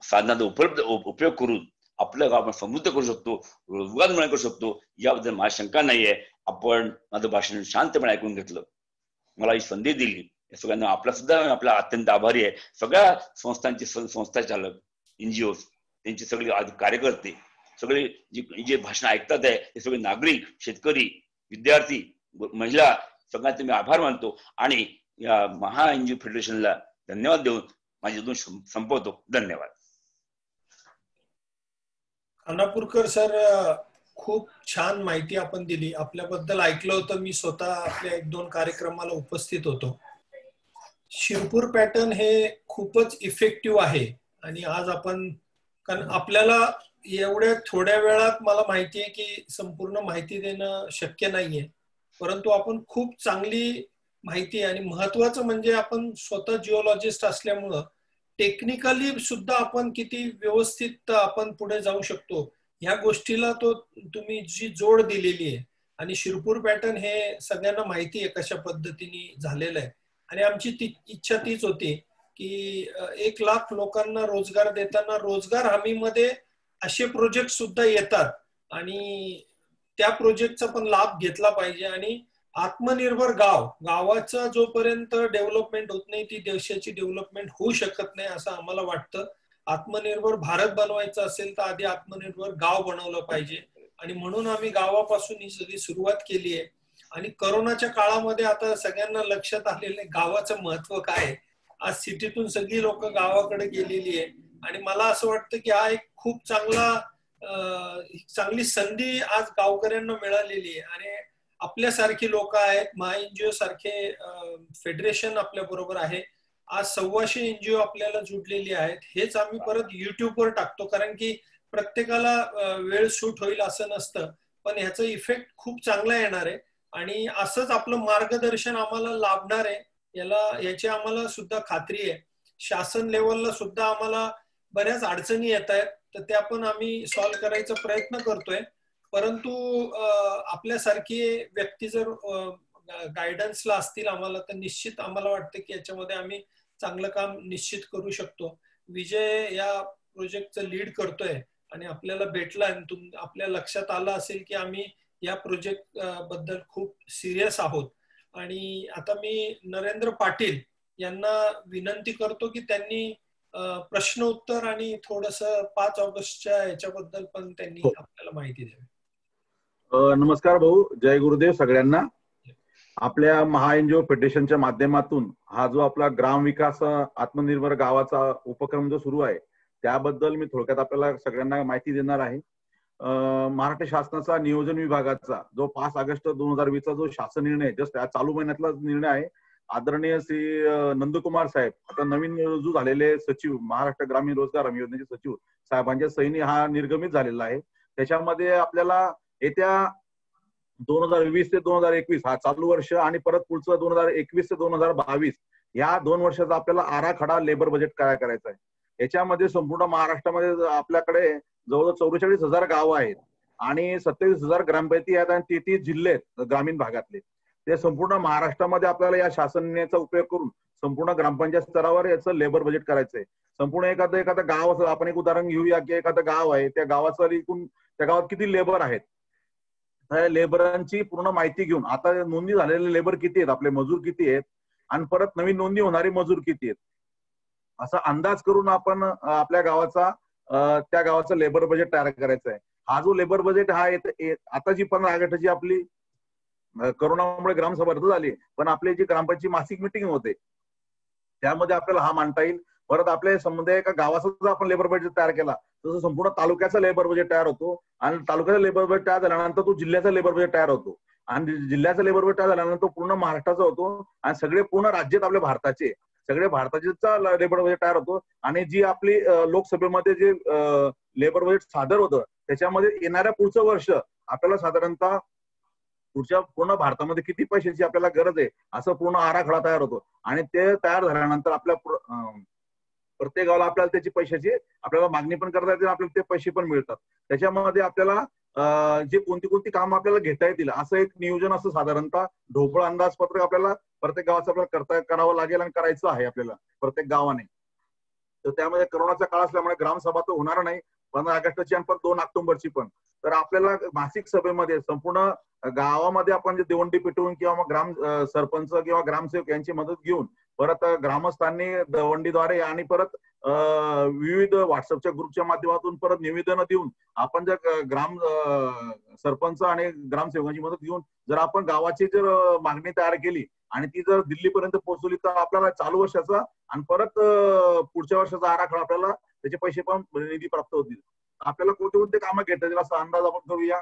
साधनाचा उपयोग करून आपलं गाव आपण समृद्ध करू शकतो, रोजगार निर्माण करू शकतो, याबद्दल मला शंका नाहीये. आपण माझं भाषण शांतपणे ऐकून घेतलं, मला ही संधी दिली, या सगळ्यांना आपला सुद्धा आपला अत्यंत आभारी आहे. सगळ्या संस्थांचे संस्था चालक, NGOs, त्यांचे सगळे कार्यकर्ते, सगळे जे भाषण ऐकतात आहे हे सगळे नागरिक, शेतकरी, विद्यार्थी, महिला, सगळ्यांचे मी आभार मानतो आणि या महा NGO फेडरेशनला धन्यवाद देऊन माझे दोन संपवतो. धन्यवाद. खानापूरकर सर, खूप छान माहिती आपण दिली. आपल्याबद्दल ऐकलं होतं, मी स्वतः आपल्या 1-2 कार्यक्रमाला उपस्थित होतो. शिरपूर पॅटर्न हे खूपच इफेक्टिव्ह आहे आणि आज आपण, कारण आपल्याला एवढ्या थोड्या वेळात मला माहिती आहे की संपूर्ण माहिती देणं शक्य नाहीये, परंतु आपण खूप चांगली माहिती, आणि महत्वाचं म्हणजे आपण स्वतः जिओलॉजिस्ट असल्यामुळं टेक्निकली सुद्धा आपण किती व्यवस्थित आपण पुढे जाऊ शकतो ह्या गोष्टीला तुम्ही जी जोड दिलेली आहे. आणि शिरपूर पॅटर्न हे सगळ्यांना माहिती आहे कशा पद्धतीने झालेलं आहे. आणि आमची इच्छा तीच होती की 1 लाख लोकांना रोजगार देताना रोजगार हमीमध्ये असे प्रोजेक्ट सुद्धा येतात आणि त्या प्रोजेक्टचा पण लाभ घेतला पाहिजे. आणि आत्मनिर्भर गावाचा जोपर्यंत डेव्हलपमेंट होत नाही ती देशाची डेव्हलपमेंट होऊ शकत नाही असं आम्हाला वाटतं. आत्मनिर्भर भारत बनवायचं असेल तर आधी आत्मनिर्भर गाव बनवलं पाहिजे, आणि म्हणून आम्ही गावापासून ही सगळी सुरुवात केली आहे. आणि कोरोनाच्या काळामध्ये आता सगळ्यांना लक्षात आलेलं गावाचं महत्व काय. आज सिटीतून सगळी लोक गावाकडे गेलेली आहे आणि मला असं वाटतं की हा एक खूप चांगली संधी आज गावकऱ्यांना मिळालेली आहे. आणि आपल्यासारखी लोक आहेत, महा NGO सारखे फेडरेशन आपल्या बरोबर आहे. आज 125 NGO आपल्याला जुडलेली आहेत. हेच आम्ही परत YouTubeवर टाकतो, कारण की प्रत्येकाला वेळ सूट होईल असं नसतं, पण ह्याचा इफेक्ट खूप चांगला येणार आहे. आणि असंच आपलं मार्गदर्शन आम्हाला लाभणार आहे, याची आम्हाला सुद्धा खात्री आहे. शासन लेवलला सुद्धा आम्हाला बऱ्याच अडचणी येत आहेत, तर त्या पण आम्ही सॉल्व्ह करायचा प्रयत्न करतोय. परंतु आपल्यासारखी व्यक्ती जर गायडन्सला असतील आम्हाला, तर निश्चित आम्हाला वाटतं की याच्यामध्ये आम्ही चांगलं काम निश्चित करू शकतो. विजय या प्रोजेक्टचं लीड करतोय आणि आपल्याला भेटला, आपल्या लक्षात आलं असेल की आम्ही या प्रोजेक्ट बद्दल खूप सिरियस आहोत. आणि आता मी नरेंद्र पाटील यांना विनंती करतो की त्यांनी प्रश्न उत्तर आणि थोडस 5 ऑगस्टच्या याच्याबद्दल पण त्यांनी आपल्याला माहिती द्यावी. नमस्कार भाऊ, जय गुरुदेव सगळ्यांना. आपल्या महा NGO फेडरेशनच्या माध्यमातून हा जो आपला ग्राम विकास आत्मनिर्भर गावाचा उपक्रम जो सुरू आहे त्याबद्दल मी थोडक्यात आपल्याला सगळ्यांना माहिती देणार आहे. महाराष्ट्र शासनाचा नियोजन विभागाचा जो 5 ऑगस्ट 2020 चा जो शासन निर्णय, जस्ट चालू महिन्यातला निर्णय आहे, आदरणीय श्री नंदकुमार साहेब, आता नवीन रुजू झालेले सचिव, महाराष्ट्र ग्रामीण रोजगार हमी योजनेचे सचिव साहेबांच्या सहीने हा निर्गमित झालेला आहे. त्याच्यामध्ये आपल्याला येत्या 2020 ते 2021 हा चालू वर्ष आणि परत पुढचं 2021 ते 2022 या 2 वर्षाचा आपल्याला आराखडा लेबर बजेट काय करायचा आहे. याच्यामध्ये संपूर्ण महाराष्ट्रामध्ये आपल्याकडे जवळजवळ 44,000 गावं आहेत आणि 27,000 ग्रामपंचायती आहेत आणि 33 जिल्हे आहेत ग्रामीण भागातले. ते संपूर्ण महाराष्ट्रामध्ये आपल्याला या शासन निर्णयाचा उपयोग करून संपूर्ण ग्रामपंचायत स्तरावर याचं लेबर बजेट करायचं आहे. संपूर्ण एखादं गाव, आपण एक उदाहरण घेऊया की एखादं गाव आहे, त्या गावाचं एकूण त्या गावात किती लेबर आहेत, लेबरांची पूर्ण माहिती घेऊन आता नोंदणी झालेले लेबर किती आहेत, आपले मजूर किती आहेत आणि परत नवीन नोंदणी होणारे मजूर किती आहेत, असा अंदाज करून आपण आपल्या गावाचा त्या गावाचं लेबर बजेट तयार करायचं आहे. हा जो लेबर बजेट हा आता जी 15 ऑगस्टची आपली कोरोनामुळे ग्रामसभा रद्द झाली, पण आपली जी ग्रामपंचायत मासिक मिटिंग होते त्यामध्ये आपल्याला हा मांडता येईल. परत आपल्या संबंध एका गावाचा जर आपण लेबर बजेट तयार केला तसं संपूर्ण तालुक्याचा लेबर बजेट तयार होतो आणि तालुक्याचा लेबर बजेट तयार झाल्यानंतर तो जिल्ह्याचा लेबर बजेट तयार होतो आणि जिल्ह्याचा लेबर बजेट तयार झाल्यानंतर पूर्ण महाराष्ट्राचा होतो आणि सगळे पूर्ण राज्यात आपल्या भारताचे लेबर बजेट तयार होतो. आणि जी आपली लोकसभेमध्ये जे लेबर बजेट सादर होतं त्याच्यामध्ये येणाऱ्या पुढचं वर्ष आपल्याला साधारणतः पुढच्या पूर्ण भारतामध्ये किती पैशाची आपल्याला गरज आहे असं पूर्ण आराखडा तयार होतो आणि ते तयार झाल्यानंतर आपल्या प्रत्येक गावाला आपल्याला त्याची पैशाची आपल्याला मागणी पण करता येते, आपल्याला ते पैसे पण मिळतात. त्याच्यामध्ये आपल्याला जे कोणती कोणती कामं आपल्याला घेता येतील असं एक नियोजन असं साधारणतः ढोबळ अंदाजपत्रक आपल्याला प्रत्येक गावाचं आपल्याला करावं लागेल आणि करायचं आहे आपल्याला प्रत्येक गावाने. तर त्यामध्ये करोनाचा काळ असल्यामुळे ग्रामसभा तर होणार नाही 15 ऑगस्टची आणि 2 ऑक्टोबरची पण. तर आपल्याला मासिक सभेमध्ये संपूर्ण गावामध्ये आपण जे दिवंडी पेटवून किंवा मग ग्राम सरपंच किंवा ग्रामसेवक यांची मदत घेऊन परत ग्रामस्थांनी दवंडीद्वारे आणि परत विविध व्हॉट्सअपच्या ग्रुपच्या माध्यमातून परत निवेदन देऊन आपण जर ग्राम सरपंच आणि ग्रामसेवकांची मदत घेऊन जर आपण गावाची जर मागणी तयार केली आणि ती जर दिल्लीपर्यंत पोहोचवली तर आपल्याला चालू वर्षाचा आणि परत पुढच्या वर्षाचा आराखडा आपल्याला त्याचे पैसे पण निधी प्राप्त होतील. आपल्याला कोणते कोणते कामं घेता येतील असा अंदाज आपण करूया.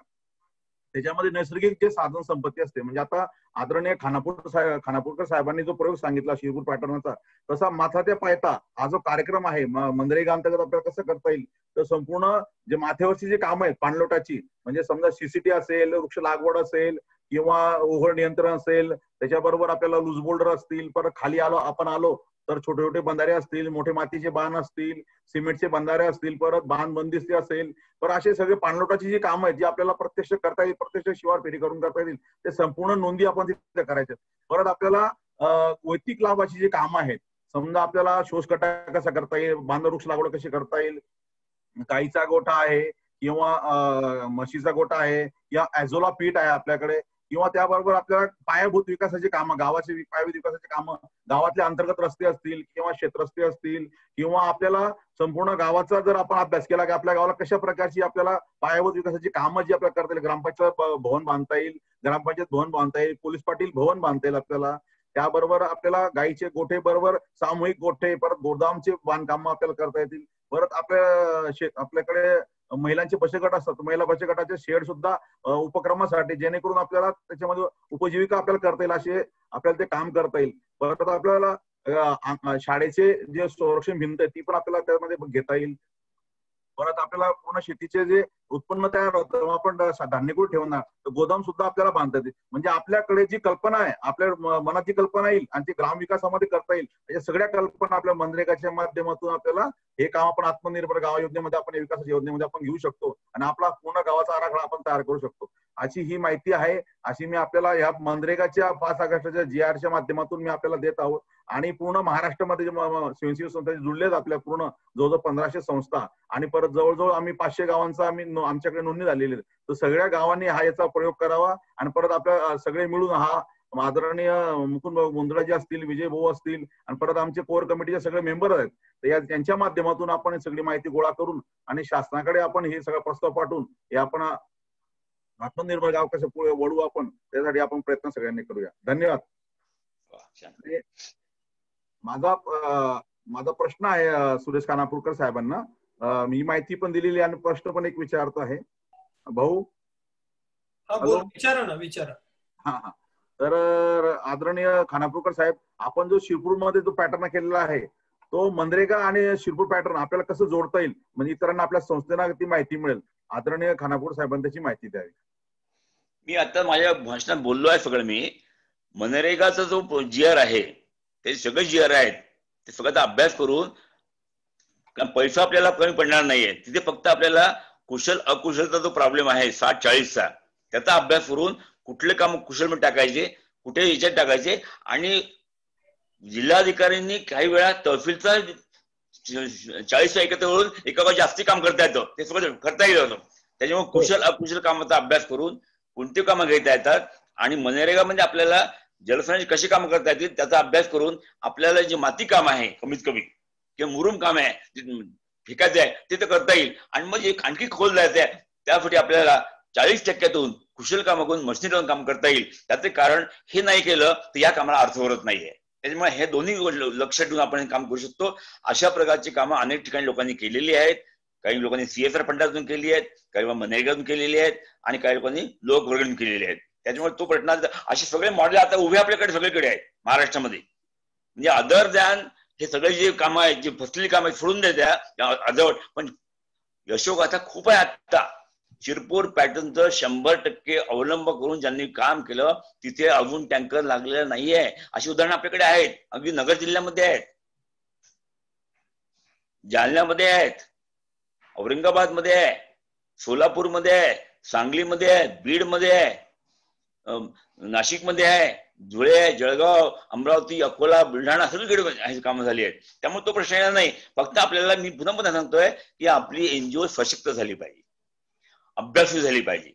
त्याच्यामध्ये नैसर्गिक जे साधन संपत्ती असते म्हणजे आता आदरणीय खानापूरकर साहेबांनी जो प्रयोग सांगितला शिरपूर पॅटर्नचा तसा माथा ते पायता हा जो कार्यक्रम आहे मनरेगा अंतर्गत आपल्याला कसं करता येईल तर संपूर्ण जे माथ्यावरची जी कामं आहेत पाणलोटाची म्हणजे समजा सीसीटी असेल वृक्ष लागवड असेल किंवा ओव्हर नियंत्रण असेल त्याच्याबरोबर आपल्याला लूज बोल्डर असतील परत खाली आलो तर छोटे छोटे बंधारे असतील मोठे मातीचे बांध असतील सिमेंटचे बंधारे असतील परत बांध बंदिस्ती असेल तर असे सगळे पाणलोटाची जी कामं आहेत जी आपल्याला प्रत्यक्ष करता येईल प्रत्यक्ष शिवार फेरी करून करता येईल ते संपूर्ण नोंदी आपण तिथे करायच्या. परत आपल्याला वैयक्तिक लाभाची जी कामं आहेत समजा आपल्याला शोषकटा कसा करता येईल बांधवृक्ष लागवड कशी करता येईल गाईचा गोठा आहे किंवा म्हशीचा गोठा आहे या ॲझोला पीठ आहे आपल्याकडे किंवा त्याबरोबर आपल्याला पायाभूत विकासाची कामं गावाची पायाभूत विकासाची कामं गावातले अंतर्गत रस्ते असतील किंवा शेतरस्ते असतील किंवा आपल्याला संपूर्ण गावाचा जर आपण अभ्यास केला की आपल्या गावाला कशा प्रकारची आपल्याला पायाभूत विकासाची कामं जी आपल्याला करता येईल ग्रामपंचायत भवन बांधता येईल ग्रामपंचायत भवन बांधता येईल पोलीस पाटील भवन बांधता येईल आपल्याला त्याबरोबर आपल्याला गाईचे गोठे बरोबर सामूहिक गोठे परत गोदामचे बांधकामं आपल्याला करता येतील. परत आपल्याकडे महिलांचे बचत गट असतात महिला बचत गटाचे शेड सुद्धा उपक्रमासाठी जेणेकरून आपल्याला त्याच्यामध्ये उपजीविका आपल्याला करता येईल असे आपल्याला ते काम करता येईल. परत आपल्याला शाळेचे जे संरक्षण भिंत आहे ती पण आपल्याला त्यामध्ये घेता येईल. परत आपल्याला पूर्ण शेतीचे जे उत्पन्न तयार होतं आपण धान्यकूट ठेवणार तर गोदाम सुद्धा आपल्याला बांधता येते. म्हणजे आपल्याकडे जी कल्पना आहे आपल्या मनात जी कल्पना येईल आणि ती ग्रामविकासामध्ये करता येईल म्हणजे सगळ्या कल्पना आपल्या मनरेगाच्या माध्यमातून आपल्याला हे काम आपण आत्मनिर्भर गाव योजनेमध्ये आपण विकास योजनेमध्ये आपण घेऊ शकतो आणि आपला पूर्ण गावाचा आराखडा आपण तयार करू शकतो. अशी ही माहिती आहे अशी मी आपल्याला या मनरेगाच्या 5 ऑगस्टच्या GRच्या माध्यमातून मी आपल्याला देत आहोत. आणि पूर्ण महाराष्ट्रामध्ये स्वयंसेवी संस्था जुळलेत आपल्या पूर्ण जवळजवळ 1500 संस्था आणि परत जवळजवळ आम्ही 500 गावांचा आमच्याकडे नोंदणी झालेली आहे. तर सगळ्या गावांनी हा याचा प्रयोग करावा आणि परत आपल्या सगळे मिळून हा आदरणीय मुकुंद गोंधळाजी असतील विजय भाऊ असतील आणि परत आमचे कोर कमिटीचे सगळे मेंबर आहेत तर त्यांच्या माध्यमातून आपण सगळी माहिती गोळा करून आणि शासनाकडे आपण हे सगळं प्रस्ताव पाठवून हे आपण आत्मनिर्भर गाव कसं पुढे वळू आपण त्यासाठी आपण प्रयत्न सगळ्यांनी करूया. धन्यवाद. माझा प्रश्न आहे सुरेश खानापूरकर साहेबांना मी माहिती पण दिलेली आणि प्रश्न पण एक विचारतो आहे भाऊ. विचारा ना विचारा. हा तर आदरणीय खानापूरकर साहेब आपण जो शिरपूरमध्ये जो पॅटर्न केलेला आहे तो मनरेगा आणि शिरपूर पॅटर्न आपल्याला कसं जोडता येईल म्हणजे इतरांना आपल्या संस्थेला ती माहिती मिळेल. आदरणीय खानापूर साहेबांनी त्याची माहिती द्यावी. मी आता माझ्या भाषणात बोललो आहे सगळं मी मनरेगाचा जो GR आहे ते सगळे GR आहेत ते सगळ्याचा अभ्यास करून पैसा आपल्याला कमी पडणार नाहीये तिथे फक्त आपल्याला कुशल अकुशलचा जो प्रॉब्लेम आहे 60-40चा त्याचा अभ्यास करून कुठले काम कुशलमध्ये टाकायचे कुठे याच्यात टाकायचे आणि जिल्हाधिकाऱ्यांनी काही वेळा तहसीलचा 40 एकत्र वरून एका जास्ती काम करता येतं ते सगळं करता येईल होतं. त्याच्यामुळे कुशल अकुशल कामाचा अभ्यास करून कोणती कामं घेता येतात आणि मनरेगा म्हणजे आपल्याला जलसंधारणाची कशी कामं करता येतील त्याचा अभ्यास करून आपल्याला जे माती काम आहे कमीत कमी किंवा मुरुम काम आहे फेकायचं आहे ते तर करता येईल आणि मग एक आणखी खोल जायचं आहे त्यासाठी आपल्याला 40% कुशल कामं करून मशिनरी काम करता येईल. त्याचे कारण हे नाही केलं तर या कामाला अर्थ उरत नाहीये. त्याच्यामुळे हे दोन्ही लक्ष ठेवून आपण काम करू शकतो. अशा प्रकारची कामं अनेक ठिकाणी लोकांनी केलेली आहेत. काही लोकांनी CSR फंडातून केली आहेत काही मनरेगातून केलेली आहेत आणि काही लोकांनी लोकवर्गणीतून केलेली आहेत. त्याच्यामुळे तो प्रश्न असे सगळे मॉडेल आता उभे आपल्याकडे सगळीकडे आहेत महाराष्ट्रामध्ये. म्हणजे अदर दॅन हे सगळे जे कामं आहेत जी फसलेली कामं सोडून द्या अर्धवट पण यशोगाथा खूप आहे. आता शिरपूर पॅटर्नचं 100% अवलंब करून ज्यांनी काम केलं तिथे अजून टँकर लागलेलं नाहीये अशी उदाहरणं आपल्याकडे आहेत. अगदी नगर जिल्ह्यामध्ये आहेत जालन्यामध्ये आहेत औरंगाबाद मध्ये आहे सोलापूरमध्ये आहे सांगलीमध्ये आहे, बीडमध्ये आहे, नाशिकमध्ये आहे, धुळे आहे, जळगाव, अमरावती, अकोला, बुलढाणा सगळीकडे कामं झाली आहेत. त्यामुळे तो प्रश्न येणार नाही. फक्त आपल्याला मी पुन्हा पुन्हा सांगतोय की आपली एनजीओ सशक्त झाली पाहिजे, अभ्यासू झाली पाहिजे.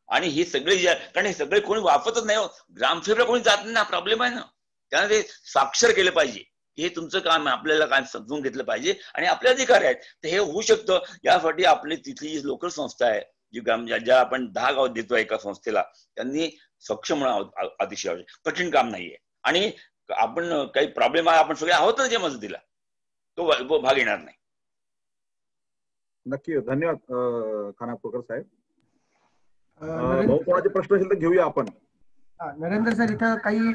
आणि ही सगळे कारण हे सगळे कोणी वापरतच नाही, ग्रामसेवकला कोणी जात नाही ना, प्रॉब्लेम आहे ना. त्यानं ते साक्षर केलं पाहिजे, हे तुमचं काम आहे, आपल्याला काम समजून घेतलं पाहिजे आणि आपले अधिकार आहेत. तर हे होऊ शकतं. यासाठी आपली तिथली जी लोकल संस्था आहे, जी ज्या आपण 10 गाव देतोय एका संस्थेला, त्यांनी सक्षम होणं अतिशय आवश्यक. कठीण काम नाहीये. आणि आपण काही प्रॉब्लेम आहे, आपण सगळे आहोत जे मदतीला, तो भाग येणार नाही. नक्की. धन्यवाद खानापूरकर साहेब. भाऊ कोणाचे प्रश्न असेल तर घेऊया आपण. नरेंद्र सर, इथं काही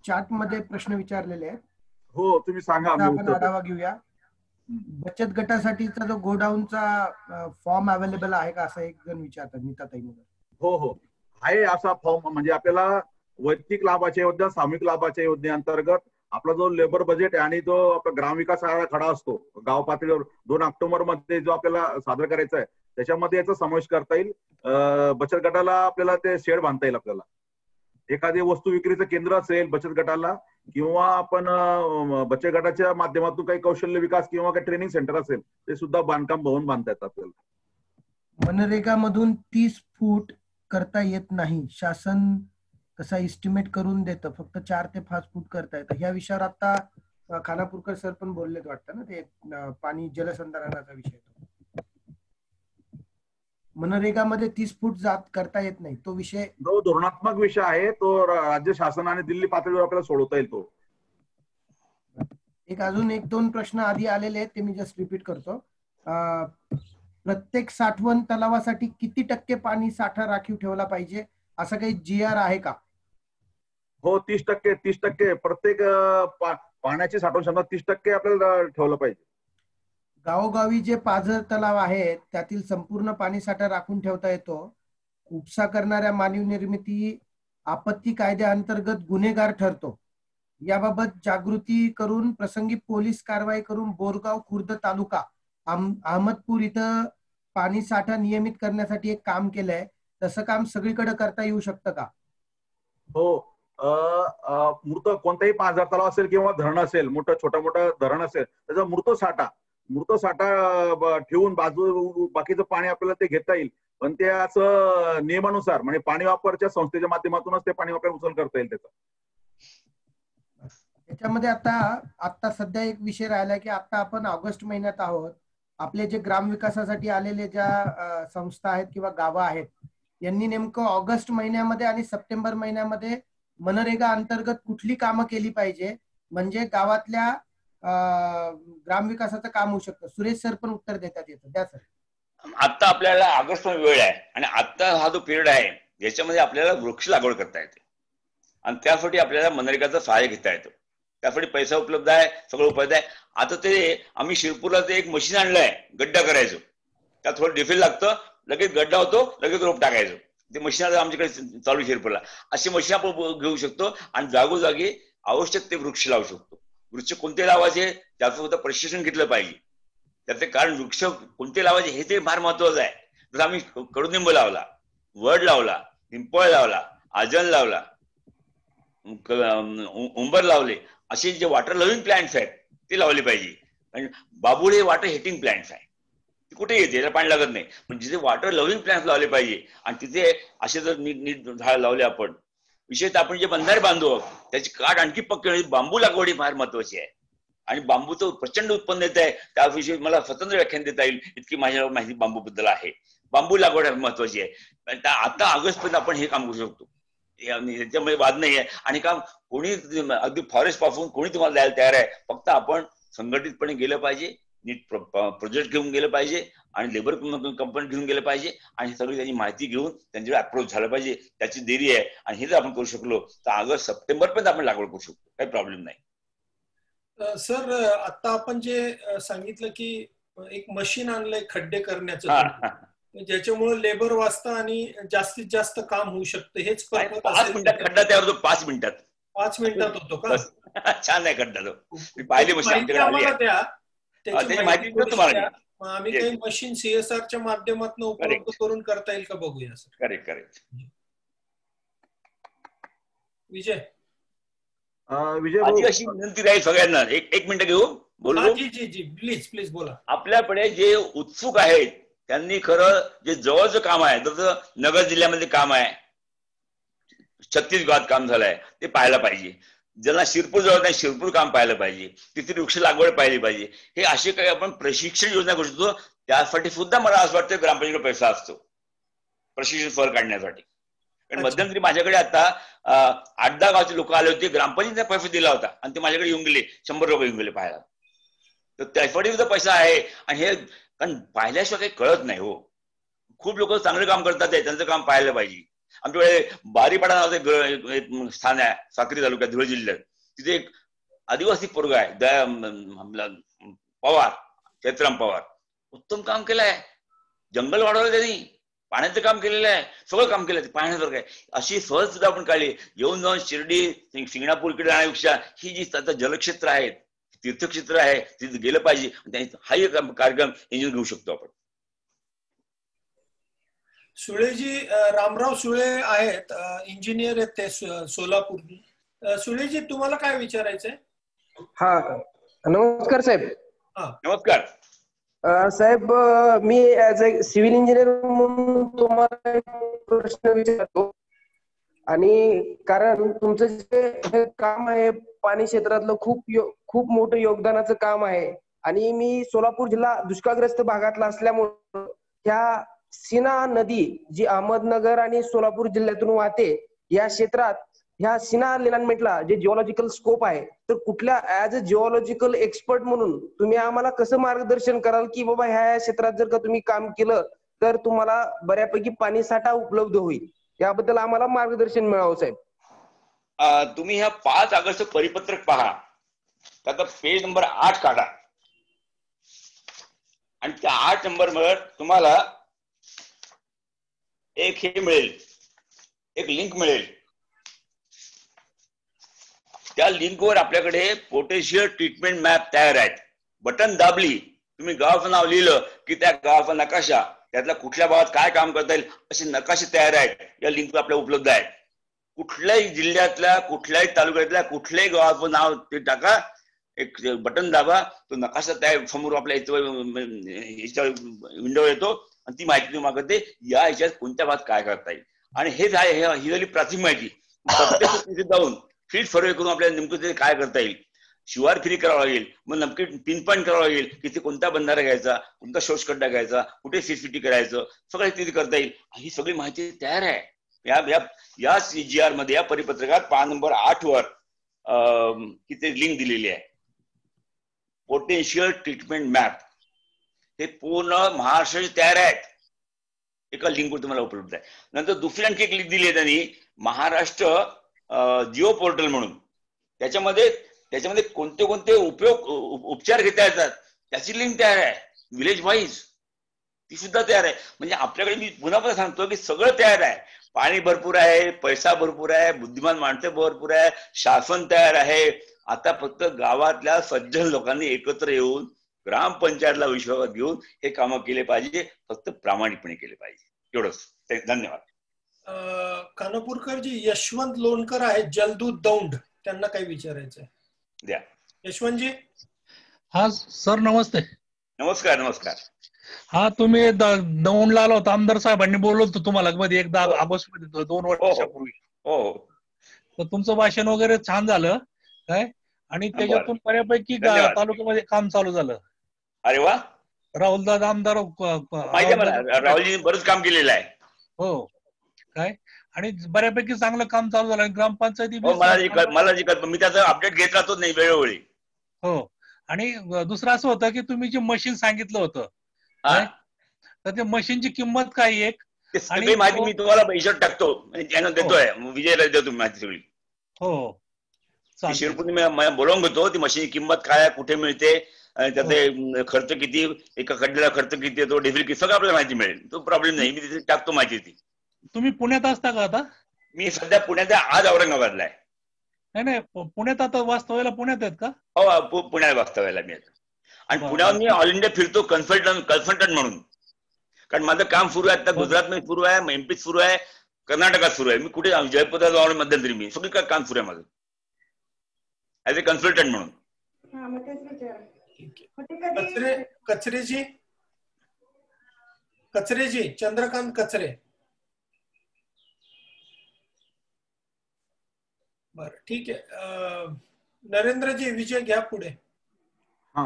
चॅट मध्ये प्रश्न विचारलेले आहेत. हो, तुम्ही सांगा. आपण आढावा घेऊया. बचत गटासाठीचा जो गोडाऊनचा फॉर्म अवेलेबल आहे का, असं एक जण विचारतात, नीताताई मुलं. हो हो आहे असा फॉर्म. म्हणजे आपल्याला वैयक्तिक लाभाच्या योजना, सामूहिक लाभाच्या योजनेअंतर्गत आपला जो लेबर बजेट आहे आणि जो आपला ग्रामविकास आराखडा असतो गाव पातळीवर 2 ऑक्टोबर मध्ये जो आपल्याला सादर करायचा आहे, त्याच्यामध्ये याचा समावेश करता येईल. बचत गटाला आपल्याला ते शेड बांधता येईल. आपल्याला एखादी वस्तू विक्रीचं केंद्र असेल बचत गटाला, किंवा आपण बचत गटाच्या माध्यमातून काही कौशल्य विकास किंवा काही ट्रेनिंग सेंटर असेल, ते सुद्धा बांधकाम भवन बांधता येतात आपल्याला. मनरेगा मधून 30 फूट करता येत नाही, शासन कसा एस्टिमेट करून देतं, फक्त 4 ते 5 फूट करता येतं. ह्या विषयावर आता खानापूरकर सर पण बोललेत वाटतं ना, ते पाणी जलसंधारणाचा विषय. मनरेगा मध्ये 30 फूट जात करता येत नाही, तो विषय जो धोरणात्मक विषय आहे, तो राज्य शासन आणि दिल्ली पातळीवर आपल्याला सोडवता येईल. तो एक अजून 1-2 प्रश्न आधी आलेले आहेत, ते मी जस्ट रिपीट करतो. प्रत्येक साठवण तलावासाठी किती टक्के पाणी साठा राखीव ठेवला पाहिजे, असं काही GR आहे का? हो, 30% प्रत्येक पाण्याची साठवण क्षमता 30% आपल्याला ठेवलं पाहिजे. गावोगावी जे पाझर तलाव आहेत, त्यातील संपूर्ण पाणी साठा राखून ठेवता येतो. उपसा करणाऱ्या मानवी निर्मिती आपत्ती कायद्याअंतर्गत गुन्हेगार ठरतो. याबाबत जागृती करून प्रसंगी पोलीस कारवाई करून बोरगाव खुर्द तालुका अहमदपूर इथं पाणी साठा नियमित करण्यासाठी एक काम केलंय. तसं काम सगळीकडे करता येऊ शकतं का? हो, मृत कोणताही पाझर तलाव असेल किंवा धरण असेल, छोटा मोठा धरण असेल, त्याचा मृत साठा ठेवून बाकीचं पाणी आपल्याला ते घेता येईल. पण ते असं नियमानुसार, म्हणजे पाणी वापरच्या संस्थेच्या माध्यमातूनच ते पाणी वापर उचल करता येईल त्याचा. याच्यामध्ये आता सध्या एक विषय राहिला की आता आपण ऑगस्ट महिन्यात आहोत. आपले जे ग्रामविकासासाठी आलेले ज्या संस्था आहेत किंवा गावं आहेत, यांनी नेमकं ऑगस्ट महिन्यामध्ये आणि सप्टेंबर महिन्यामध्ये मनरेगा अंतर्गत कुठली कामं केली पाहिजे, म्हणजे गावातल्या ग्रामविकासाचं काम होऊ शकतं? सुरेश सर पण उत्तर देतात येतं. द्या सर. आता आपल्याला ऑगस्ट वेळ आहे आणि आता हा जो पिरियड आहे, याच्यामध्ये आपल्याला वृक्ष लागवड करता येते आणि त्यासाठी आपल्याला मनरेगाचं सहाय्य घेता येतं. त्यासाठी पैसा उपलब्ध आहे, सगळं उपलब्ध आहे. आता ते आम्ही शिरपूरला ते एक मशीन आणलंय गड्डा करायचं, त्यात थोडं डिफेल लागतं, लगेच गड्डा होतो, लगेच रोप टाकायचं. ते मशीन आता आमच्याकडे चालू शिरपूरला. अशी मशीन आपण घेऊ शकतो आणि जागोजागी आवश्यक ते वृक्ष लावू शकतो. वृक्ष कोणते लावायचे त्याचं सुद्धा प्रशिक्षण घेतलं पाहिजे. त्याचे कारण वृक्ष कोणते लावायचे हे ते फार महत्वाचं आहे. जसं आम्ही कडुनिंब लावला, वड लावला, पिंपळ लावला, आजन लावला, उंबर लावले, असे जे वॉटर लव्हिंग प्लांट्स आहेत ते लावले पाहिजे. आणि बांबू हे वॉटर हिटिंग प्लांट्स आहे, ते कुठे येते, त्याला पाणी लागत नाही. पण जिथे वॉटर लव्हिंग प्लांट्स लावले पाहिजे आणि तिथे असे जर नीट झाड लावले आपण, विशेषतः आपण जे बंधारे बांधू त्याची काठ आणखी पक्की होईल. बांबू लागवड ही फार महत्वाची आहे आणि बांबूचं प्रचंड उत्पन्न येत आहे. त्याविषयी मला स्वतंत्र व्याख्यान देता येईल, इतकी माझ्या माहिती बांबू बद्दल आहे. बांबू लागवड महत्वाची आहे. आता ऑगस्ट पर्यंत आपण हे काम करू शकतो, याच्यामध्ये वाद नाही आहे. आणि काम कोणी अगदी फॉरेस्ट पासून कोणी तुम्हाला द्यायला तयार आहे, फक्त आपण संघटितपणे गेलं पाहिजे, नीट प्रोजेक्ट घेऊन गेलं पाहिजे आणि लेबर कंपनी घेऊन गेलं पाहिजे आणि सगळी त्याची माहिती घेऊन त्यांच्याकडे अप्रोच झालं पाहिजे. त्याची देरी आहे आणि हे जर आपण करू शकलो तर ऑगस्ट सप्टेंबर पर्यंत आपण लागवड करू शकतो, काही प्रॉब्लेम नाही. सर, आता आपण जे सांगितलं की एक मशीन आणलंय खड्डे करण्याचं, ज्याच्यामुळे लेबर वाचतं आणि जास्तीत जास्त काम होऊ शकतं. हेच 5 मिनिटात खड्डा तयार होतो. 5 मिनिटात होतो का? छान आहे खड्डा तो. पाहिली मशीन द्या, माहिती देतो तुम्हाला. आम्ही काही मशीन सीएसआरच्या माध्यमातून उपलब्ध करून करता येईल का बघूया सर. Correct correct. विजय भाऊ, अशी विनंती राहील सगळ्यांना, एक मिनिट घेऊ बोलू. जी जी जी प्लीज प्लीज बोला. आपल्याकडे जे उत्सुक आहेत त्यांनी खरं जे जवळचं काम आहे, जसं नगर जिल्ह्यामध्ये काम आहे, छत्तीसगडात काम झालंय, ते पाहायला पाहिजे. ज्यांना शिरपूर जवळ नाही शिरपूर काम पाहायला पाहिजे, तिथे वृक्ष लागवड पाहिली पाहिजे. हे असे काही आपण प्रशिक्षण योजना करू शकतो. त्यासाठी सुद्धा मला असं वाटतं ग्रामपंचायतीला पैसा असतो प्रशिक्षण फळ काढण्यासाठी. कारण मध्यंतरी माझ्याकडे आता 8-10 गावचे लोक आले होते, ग्रामपंचायतीने पैसा दिला होता आणि ते माझ्याकडे येऊन गेले, 100 लोक येऊन गेले पाहायला. तर त्यासाठी सुद्धा पैसा आहे. आणि हे कारण पाहिल्याशिवाय काही कळत नाही हो. खूप लोक चांगलं काम करतात, त्यांचं काम पाहायला पाहिजे. आमच्याकडे बारीपाडा नावाचं एक स्थान आहे साक्री तालुक्यात, धुळे जिल्ह्यात. तिथे एक आदिवासी पोरगा आहे पवार, चैत्राम पवार. उत्तम काम केलं आहे. जंगल वाढवलं त्यांनी, पाण्याचं काम केलेलं आहे, सगळं काम केलं पाहण्यासारखं आहे. अशी सहज सुद्धा आपण काढली. येऊन जाऊन शिर्डी शिंगणापूरकडे जाण्यापेक्षा ही जी आता जलक्षेत्र आहेत, तीर्थक्षेत्र आहे, तिथे गेलं पाहिजे. हा एक कार्यक्रम एन्जॉय घेऊ शकतो आपण. सुळेजी, रामराव सुळे आहेत, इंजिनियर आहेत ते सोलापूर. सुळेजी, तुम्हाला काय विचारायचंय? हा, नमस्कार साहेब. नमस्कार साहेब, मी ऍज अ सिव्हिल इंजिनियर म्हणून तुम्हाला एक प्रश्न विचारतो. आणि कारण तुमचं जे हे काम आहे पाणी क्षेत्रातलं खूप मोठं योगदानाचं काम आहे. आणि मी सोलापूर जिल्हा दुष्काळग्रस्त भागातला असल्यामुळे ह्या सीना नदी जी अहमदनगर आणि सोलापूर जिल्ह्यातून वाहते, या क्षेत्रात ह्या सीना अलाइनमेंटला जे जिओलॉजिकल स्कोप आहे, तर कुठल्या ऍज अ जिओलॉजिकल एक्सपर्ट म्हणून तुम्ही आम्हाला कसं मार्गदर्शन कराल की बाबा ह्या क्षेत्रात जर का तुम्ही काम केलं तर तुम्हाला बऱ्यापैकी पाणी साठा उपलब्ध होईल, याबद्दल आम्हाला मार्गदर्शन मिळावं साहेब. तुम्ही ह्या 5 ऑगस्ट परिपत्रक पहा, त्याचा पेज नंबर 8 काढा आणि त्या 8 नंबरवर तुम्हाला एक हे मिळेल, एक लिंक मिळेल. त्या लिंकवर आपल्याकडे पोटेन्शियल ट्रीटमेंट मॅप तयार आहेत. बटन दाबली, तुम्ही गावाचं नाव लिहिलं की त्या गावाचा नकाशा, त्यातल्या कुठल्या भागात काय काम करता येईल असे नकाशे तयार आहेत. या लिंकवर आपल्याला उपलब्ध आहेत. कुठल्याही जिल्ह्यातल्या, कुठल्याही तालुक्यातल्या, कुठल्याही गावाचं नाव ते टाका, एक बटन दाबा, तो नकाशा त्या समोर आपल्या विंडो येतो आणि ती माहिती तुम्हाला करते या ह्याच्यात कोणत्या भागात काय करता येईल. आणि हेच आहे, ही झाली प्राथमिक माहिती. प्रत्यक्ष तिथे जाऊन फील्ड सर्वे करून आपल्याला नेमकं तिथे काय करता येईल, शिवार फिरी करावं लागेल, मग नक्की पिन पॉईंट करावं लागेल की ते कोणता बंधारा घ्यायचा, कोणता शोषखड्डा घ्यायचा, कुठे सीसीटी करायचं, सगळं तिथे करता येईल. ही सगळी माहिती तयार आहे. या CGR मध्ये, या परिपत्रकात 5 नंबर 8 वर तिथे लिंक दिलेली आहे, पोटेन्शियल ट्रीटमेंट मॅप. हे पूर्ण महाराष्ट्राचे तयार आहेत, एका लिंकवर तुम्हाला उपलब्ध आहे. नंतर दुसरी आणखी एक लिंक दिली आहे त्यांनी, महाराष्ट्र जिओ पोर्टल म्हणून. त्याच्यामध्ये कोणते कोणते उपचार घेता येतात त्याची लिंक तयार आहे, विलेज वाईज ती सुद्धा तयार आहे. म्हणजे आपल्याकडे मी पुन्हा सांगतो की सगळं तयार आहे. पाणी भरपूर आहे, पैसा भरपूर आहे, बुद्धिमान माणसं भरपूर आहे, शासन तयार आहे. आता फक्त गावातल्या सज्जन लोकांनी एकत्र येऊन ग्रामपंचायतला विश्वासात घेऊन हे कामं केले पाहिजे, फक्त प्रामाणिकपणे केले पाहिजे. एवढंच. धन्यवाद. कानापूरकरजी, यशवंत लोणकर आहेत जलदूत दौंड, त्यांना काही विचारायचंय. द्या यशवंतजी. हा सर, नमस्ते. नमस्कार. नमस्कार. हा, तुम्ही दौंडला आला होता, आमदार साहेबांनी बोललो होतो तुम्हाला मध्ये एकदा ऑगस्ट मध्ये 2 वर्षापूर्वी. हो. तर तुमचं भाषण वगैरे छान झालं काय, आणि त्याच्यातून बऱ्यापैकी तालुक्यामध्ये काम चालू झालं. अरे वा. राहुलदादा आमदार, राहुलजी बरंच काम केलेलं आहे. हो काय, आणि बऱ्यापैकी चांगलं काम चालू झालं. ग्रामपंचायती मी त्याचा अपडेट घेत राहतो नाही वेळोवेळी. हो. आणि दुसरं असं होतं की तुम्ही जे मशीन सांगितलं होतं, तर त्या मशीनची किंमत काय एक, आणि माहिती मी तुम्हाला पैशात टाकतो, देतोय, विजयला देतो माहिती सगळी. हो, शिरपूर बोलावून घेतो ती मशीनची किंमत काय, कुठे मिळते, त्याचे खर्च किती, एका खड्ड्याला खर्च किती येतो, डिझेल किती, सगळं आपल्याला माहिती मिळेल. तो प्रॉब्लेम नाही, मी तिथे टाकतो माहिती ती. तुम्ही पुण्यात असता का आता? मी सध्या पुण्यात, आज औरंगाबादला आहे. नाही, पुण्यात आता वास्तव्याला पुण्यात आहेत का? हो, पुण्यात वास्तव्याला मी आता. आणि पुण्यावर मी ऑल इंडिया फिरतो कन्सल्टंट म्हणून, कारण माझं काम सुरू आहे आता गुजरातमध्ये सुरू आहे, एमपीत सुरू आहे, कर्नाटकात सुरू आहे. मी कुठे जयपूरला जाऊन मध्यंतरी मी सगळी काम सुरू आहे माझं ऍज ए कन्सल्टंट म्हणून. कचरेजी चंद्रकांत कचरे. बरं ठीक आहे. नरेंद्रजी विजय घ्या पुढे. हा,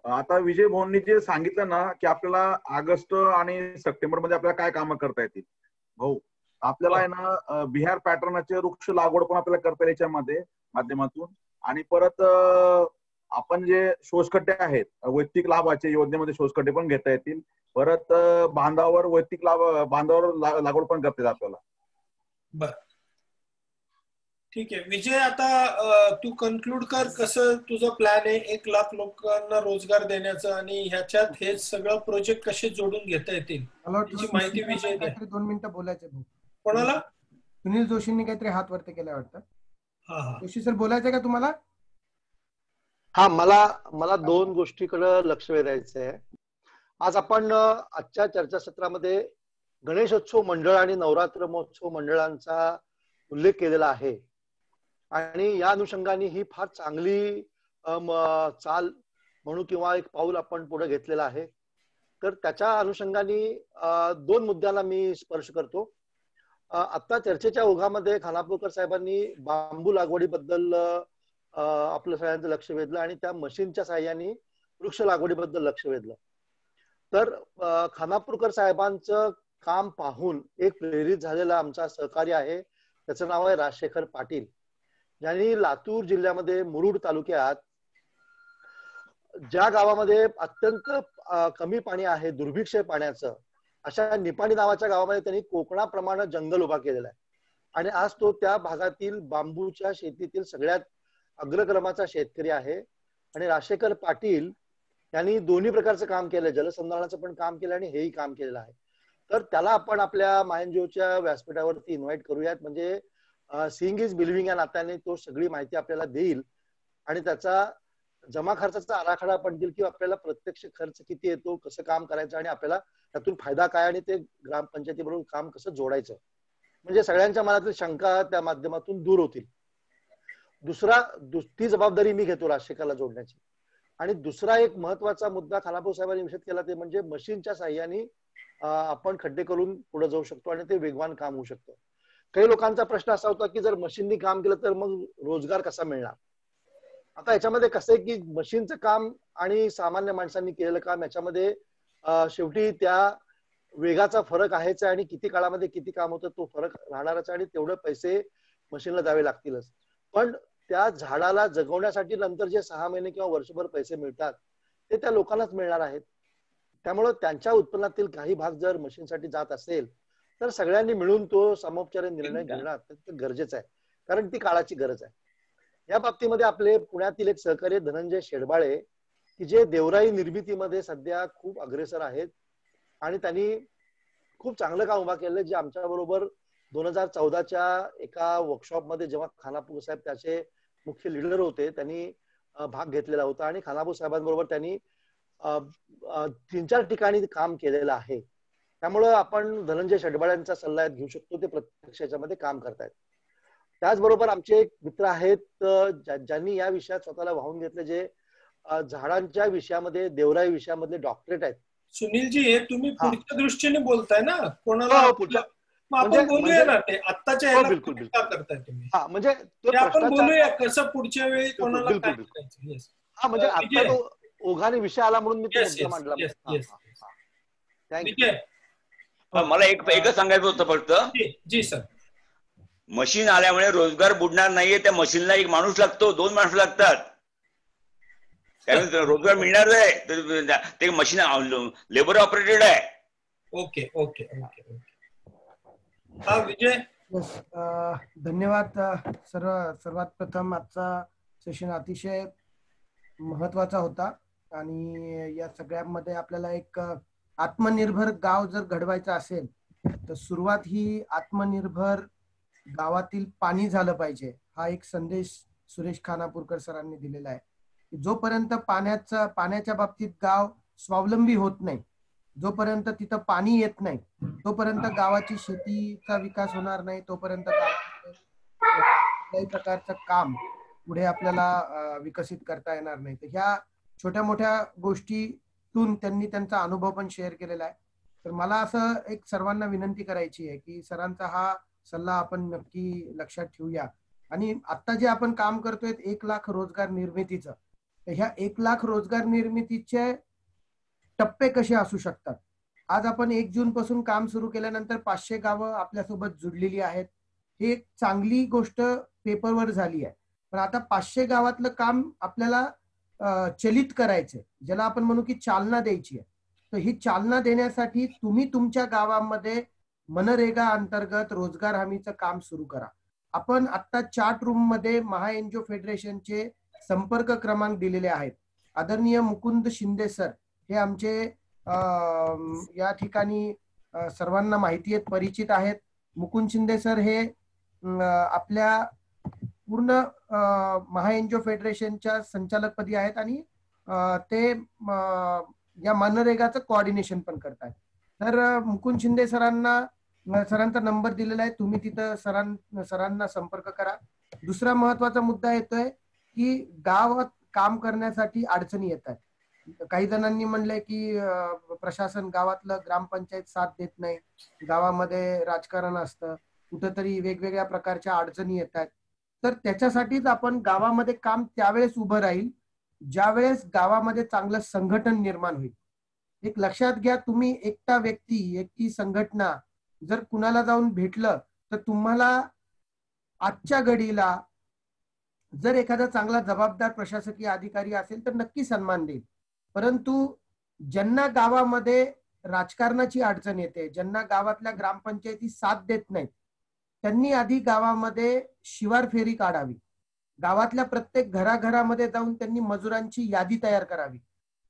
आता विजय भाऊंनी जे सांगितलं ना की आपल्याला ऑगस्ट आणि सप्टेंबर मध्ये आपल्याला काय कामं करता येतील भाऊ, आपल्याला आहे ना बिहार पॅटर्नचे वृक्ष लागवड पण आपल्याला करता येईल याच्यामध्ये माध्यमातून. आणि परत आपण जे शोषखड्डे आहेत वैयक्तिक लाभाचे योजनेमध्ये शोषखड्डे पण घेता येतील. परत बांधावर वैयक्तिक बांधावर लागवड पण करता येईल आपल्याला. बर ठीक आहे विजय, आता तू कन्क्लूड कर कसं तुझं प्लॅन आहे 1 लाख लोकांना रोजगार देण्याचा आणि ह्याच्यात हे सगळं प्रोजेक्ट कसे जोडून घेता येतील त्याची माहिती विजय द्या. 2 मिनिटं बोलायचे भाऊ. कोणाला? सुनील जोशींनी काहीतरी हात वरती केला वाटतं. हा जोशी सर बोलायचं का तुम्हाला? हा, मला 2 गोष्टीकडे लक्ष वेधायचं आहे. आज आपण आजच्या चर्चासत्रामध्ये गणेशोत्सव मंडळ आणि नवरात्र महोत्सव मंडळांचा उल्लेख केलेला आहे आणि या अनुषंगाने ही फार चांगली चाल म्हणू किंवा एक पाऊल आपण पुढे घेतलेलं आहे. तर त्याच्या अनुषंगाने 2 मुद्द्यांना मी स्पर्श करतो. आता चर्चेच्या ओघामध्ये खानापूरकर साहेबांनी बांबू लागवडीबद्दल आपलं सगळ्यांचं लक्ष वेधलं आणि त्या मशीनच्या साहाय्याने वृक्ष लागवडीबद्दल लक्ष वेधलं. तर खानापूरकर साहेबांचं काम पाहून एक प्रेरित झालेला आमचा सहकारी आहे, त्याचं नाव आहे राजशेखर पाटील, ज्यांनी लातूर जिल्ह्यामध्ये मुरुड तालुक्यात ज्या गावामध्ये अत्यंत कमी पाणी आहे, दुर्भिक्ष पाण्याचं, अशा निपाणी नावाच्या गावामध्ये त्यांनी कोकणाप्रमाणे जंगल उभा केलेला आहे आणि आज तो त्या भागातील बांबूच्या शेतीतील सगळ्यात अग्रक्रमाचा शेतकरी आहे. आणि राजशेखर पाटील यांनी दोन्ही प्रकारचं काम केलं, जलसंधारणाचं पण काम केलं आणि हेही काम केलेलं आहे. तर त्याला आपण आपल्या मायनजीओच्या व्यासपीठावरती इन्व्हाइट करूयात, म्हणजे सीइंग इज बिलिव्हिंग या नात्याने तो सगळी माहिती आपल्याला देईल आणि त्याचा जमा खर्चाचा आराखडा पण देईल की आपल्याला प्रत्यक्ष खर्च किती येतो, कसं काम करायचं आणि आपल्याला त्यातून फायदा काय आणि ते ग्रामपंचायतीबरोबर काम कसं जोडायचं, म्हणजे सगळ्यांच्या मनातील शंका त्या माध्यमातून दूर होतील. ती जबाबदारी मी घेतो राजशेखरला जोडण्याची. आणि दुसरा एक महत्वाचा मुद्दा खानापूर साहेबांनी विषद केला ते म्हणजे मशीनच्या साह्याने आपण खड्डे करून पुढे जाऊ शकतो आणि ते वेगवान काम होऊ शकतं. काही लोकांचा प्रश्न असा होता की जर मशीननी काम केलं तर मग रोजगार कसा मिळणार. आता याच्यामध्ये कसं आहे की मशीनचं काम आणि सामान्य माणसांनी केलेलं काम याच्यामध्ये शेवटी त्या वेगाचा फरक आहेच आणि किती काळामध्ये किती काम होतं तो फरक राहणारच आणि तेवढे पैसे मशीनला द्यावे लागतीलच. पण त्या झाडाला जगवण्यासाठी नंतर जे 6 महिने किंवा वर्षभर पैसे मिळतात ते त्या लोकांनाच मिळणार आहेत. त्यामुळे त्यांच्या उत्पन्नातील काही भाग जर मशीनसाठी जात असेल तर सगळ्यांनी मिळून तो समोपचारी निर्णय घेणं अत्यंत गरजेचं आहे, कारण ती काळाची गरज आहे. या बाबतीमध्ये आपले पुण्यातील एक सहकारी धनंजय शेडबाळे की जे देवराई निर्मितीमध्ये सध्या खूप अग्रेसर आहेत आणि त्यांनी खूप चांगलं काम उभा केलं, जे आमच्या बरोबर 2014च्या एका वर्कशॉपमध्ये जेव्हा खानापूर साहेब त्याचे मुख्य लीडर होते त्यांनी भाग घेतलेला होता आणि खानापूर साहेबांबरोबर त्यांनी 3-4 ठिकाणी काम केलेलं आहे. त्यामुळं आपण धनंजय शेडबाळ्यांचा सल्ला घेऊ शकतो, ते प्रत्यक्ष याच्यामध्ये काम करतायत. त्याचबरोबर आमचे एक मित्र आहेत ज्यांनी या विषयात स्वतःला वाहून घेतले, जे झाडांच्या विषयामध्ये देवराई विषयामधले डॉक्टरेट आहेत. सुनीलजी हे तुम्ही पुढच्या दृष्टीने बोलताय ना, कोणाला आपण बोलूया ना ते आत्ताच्या ह्याला का करताय तुम्ही. म्हणजे आपण बोलूया कसं पुढच्या वेळी कोणाला काय करायचं. म्हणजे आता तो ओघाने विषय आला म्हणून मी तो मांडला. मला एकच सांगायचं होतं फक्त. जी सर. मशीन आल्यामुळे रोजगार बुडणार नाहीये, त्या मशीनला एक माणूस लागतो, 2 माणसं लागतात, रोजगार मिळणार आहे. ते मशीन लेबर ऑपरेटेड आहे. Okay okay okay okay. हा विजय. धन्यवाद. सर्वात प्रथम आजचा सेशन अतिशय महत्वाचा होता आणि या सगळ्यामध्ये आपल्याला एक आत्मनिर्भर गाव जर घडवायचं असेल तर सुरुवात ही आत्मनिर्भर गावातील पाणी झालं पाहिजे, हा एक संदेश सुरेश खानापूरकर सरांनी दिलेला आहे. जोपर्यंत पाण्याच्या बाबतीत गाव स्वावलंबी होत नाही, जोपर्यंत तिथं पाणी येत नाही, तोपर्यंत गावाची शेतीचा विकास होणार नाही, तोपर्यंत गावामध्ये कुठल्याही प्रकारचं काम पुढे आपल्याला विकसित करता येणार नाही. तर ह्या छोट्या मोठ्या गोष्टीतून त्यांनी त्यांचा अनुभव पण शेअर केलेला आहे. तर मला असं एक सर्वांना विनंती करायची आहे की सरांचा हा सल्ला आपण नक्की लक्षात ठेवूया. आणि आता जे आपण काम करतोय 1 लाख रोजगार निर्मितीचं, तर ह्या 1 लाख रोजगार निर्मितीचे टप्पे कसे असू शकतात. आज आपण 1 जून पासून काम सुरू केल्यानंतर 500 गावं आपल्यासोबत जुडलेली आहेत. ही एक चांगली गोष्ट पेपरवर झाली आहे. पण आता 500 गावातलं काम आपल्याला चलित करायचंय, ज्याला आपण म्हणू की चालना द्यायची आहे. तर ही चालना देण्यासाठी तुम्ही तुमच्या गावामध्ये मनरेगा अंतर्गत रोजगार हमीचं काम सुरू करा. आपण आता चॅट रूम मध्ये महा एनजीओ फेडरेशनचे संपर्क क्रमांक दिलेले आहेत. आदरणीय मुकुंद शिंदे सर हे आमचे या ठिकाणी सर्वांना माहिती आहेत, परिचित आहेत. मुकुंद शिंदे सर हे आपल्या पूर्ण महा एनजीओ फेडरेशनच्या संचालकपदी आहेत आणि ते या मनरेगाचं कोऑर्डिनेशन पण करतात. तर मुकुंद शिंदे सरांचा नंबर दिलेला आहे, तुम्ही तिथं सरांना संपर्क करा. दुसरा महत्वाचा मुद्दा येतोय की गावात काम करण्यासाठी अडचणी येतात. काही जणांनी म्हणलंय की प्रशासन गावातलं ग्रामपंचायत साथ देत नाही, गावामध्ये राजकारण असतं, कुठंतरी वेगवेगळ्या प्रकारच्या अडचणी येतात. तर त्याच्यासाठीच आपण गावामध्ये काम त्यावेळेस उभं राहील ज्यावेळेस गावामध्ये चांगलं संघटन निर्माण होईल. एक लक्षात घ्या, तुम्ही एकटा व्यक्ती, एकटी संघटना जर कुणाला जाऊन भेटलं तर तुम्हाला आजच्या घडीला जर एखादा चांगला जबाबदार प्रशासकीय अधिकारी असेल तर नक्की सन्मान देईल. परंतु ज्यांना गावामध्ये राजकारणाची अडचण येते, ज्यांना गावातल्या ग्रामपंचायती साथ देत नाहीत, त्यांनी आधी गावामध्ये शिवार फेरी काढावी. गावातल्या प्रत्येक घराघरामध्ये जाऊन त्यांनी मजुरांची यादी तयार करावी.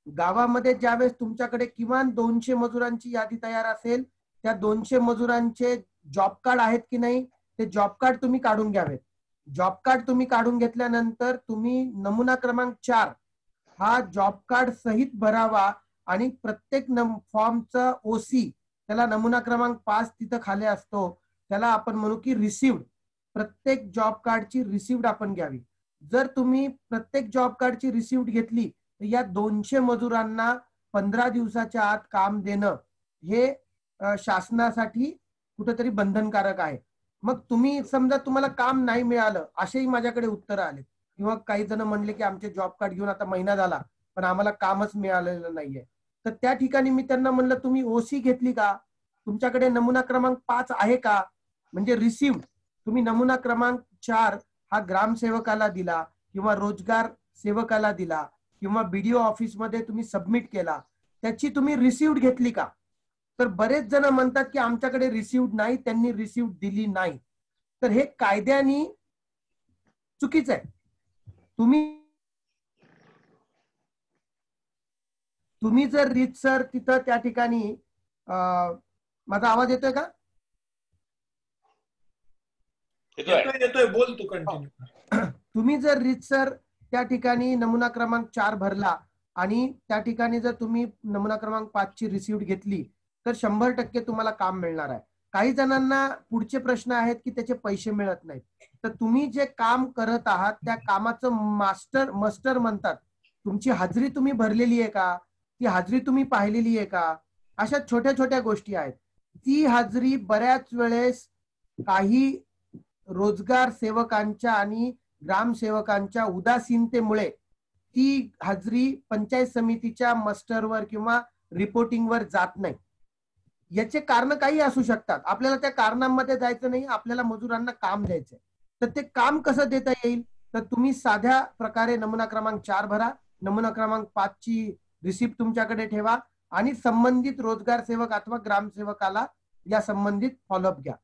गावामध्ये ज्यावेळेस तुमच्याकडे किमान 200 मजुरांची यादी तयार असेल, त्या 200 मजुरांचे जॉब कार्ड आहेत की नाही ते जॉब कार्ड तुम्ही काढून घ्यावेत. जॉब कार्ड तुम्ही काढून घेतल्यानंतर तुम्ही नमुना क्रमांक 4 हा जॉब कार्ड सहित भरावा आणि प्रत्येक फॉर्मचा ओसी, त्याला नमुना क्रमांक 5 तिथं खाली असतो, त्याला आपण म्हणू की रिसिव्ड. प्रत्येक जॉब कार्डची रिसिव्ड आपण घ्यावी. जर तुम्ही प्रत्येक जॉब कार्डची रिसिव्ड घेतली तर या 200 मजुरांना 15 दिवसाच्या आत काम देणं हे शासनासाठी कुठेतरी बंधनकारक आहे. मग तुम्ही समजा तुम्हाला काम नाही मिळालं, असेही माझ्याकडे उत्तर आले, किंवा काही जण म्हणले की आमचे जॉब कार्ड घेऊन आता महिना झाला पण आम्हाला कामच मिळालेलं नाहीये. तर त्या ठिकाणी मी त्यांना म्हणलं तुम्ही ओसी घेतली का, तुमच्याकडे नमुना क्रमांक 5 आहे का, म्हणजे रिसिव्ड तुम्ही नमुना क्रमांक 4 हा ग्रामसेवकाला दिला किंवा रोजगार सेवकाला दिला किंवा बीडीओ ऑफिस मध्ये तुम्ही सबमिट केला, त्याची तुम्ही रिसिव्ड घेतली का. तर बरेच जण म्हणतात की आमच्याकडे रिसिव्ड नाही, त्यांनी रिसिव्ड दिली नाही. तर हे कायद्याने चुकीचं आहे. तुम्ही जर रीतसर तिथं त्या ठिकाणी माझा आवाज येतोय का? येतोय, बोल तू कंटिन्यू. तुम्ही जर रीतसर त्या ठिकाणी नमुना क्रमांक 4 भरला आणि त्या ठिकाणी जर तुम्ही नमुना क्रमांक 5 ची रिसिव्ड घेतली तर 100% तुम्हाला काम मिळणार आहे. काही जणांना पुढचे प्रश्न आहेत की त्याचे पैसे मिळत नाहीत. तर तुम्ही जे काम करत आहात त्या कामाचं मास्टर म्हणतात, तुमची हाजरी तुम्ही भरलेली आहे का, ती हाजरी तुम्ही पाहिलेली आहे का, अशा छोट्या छोट्या गोष्टी आहेत. ती हाजरी बऱ्याच वेळेस काही रोजगार सेवकांच्या आणि ग्रामसेवकांच्या उदासीनतेमुळे ती हाजरी पंचायत समितीच्या मस्टरवर किंवा रिपोर्टिंगवर जात नाही. याचे कारण काही असू शकतात. आपल्याला त्या कारणांमध्ये जायचं नाही, आपल्याला मजुरांना काम द्यायचंय. तर ते काम कसं देता येईल, तर तुम्ही साध्या प्रकारे नमुना क्रमांक 4 भरा, नमुना क्रमांक 5 ची रिसिप्ट तुमच्याकडे ठेवा आणि संबंधित रोजगार सेवक अथवा ग्रामसेवकाला या संबंधित फॉलोअप घ्या.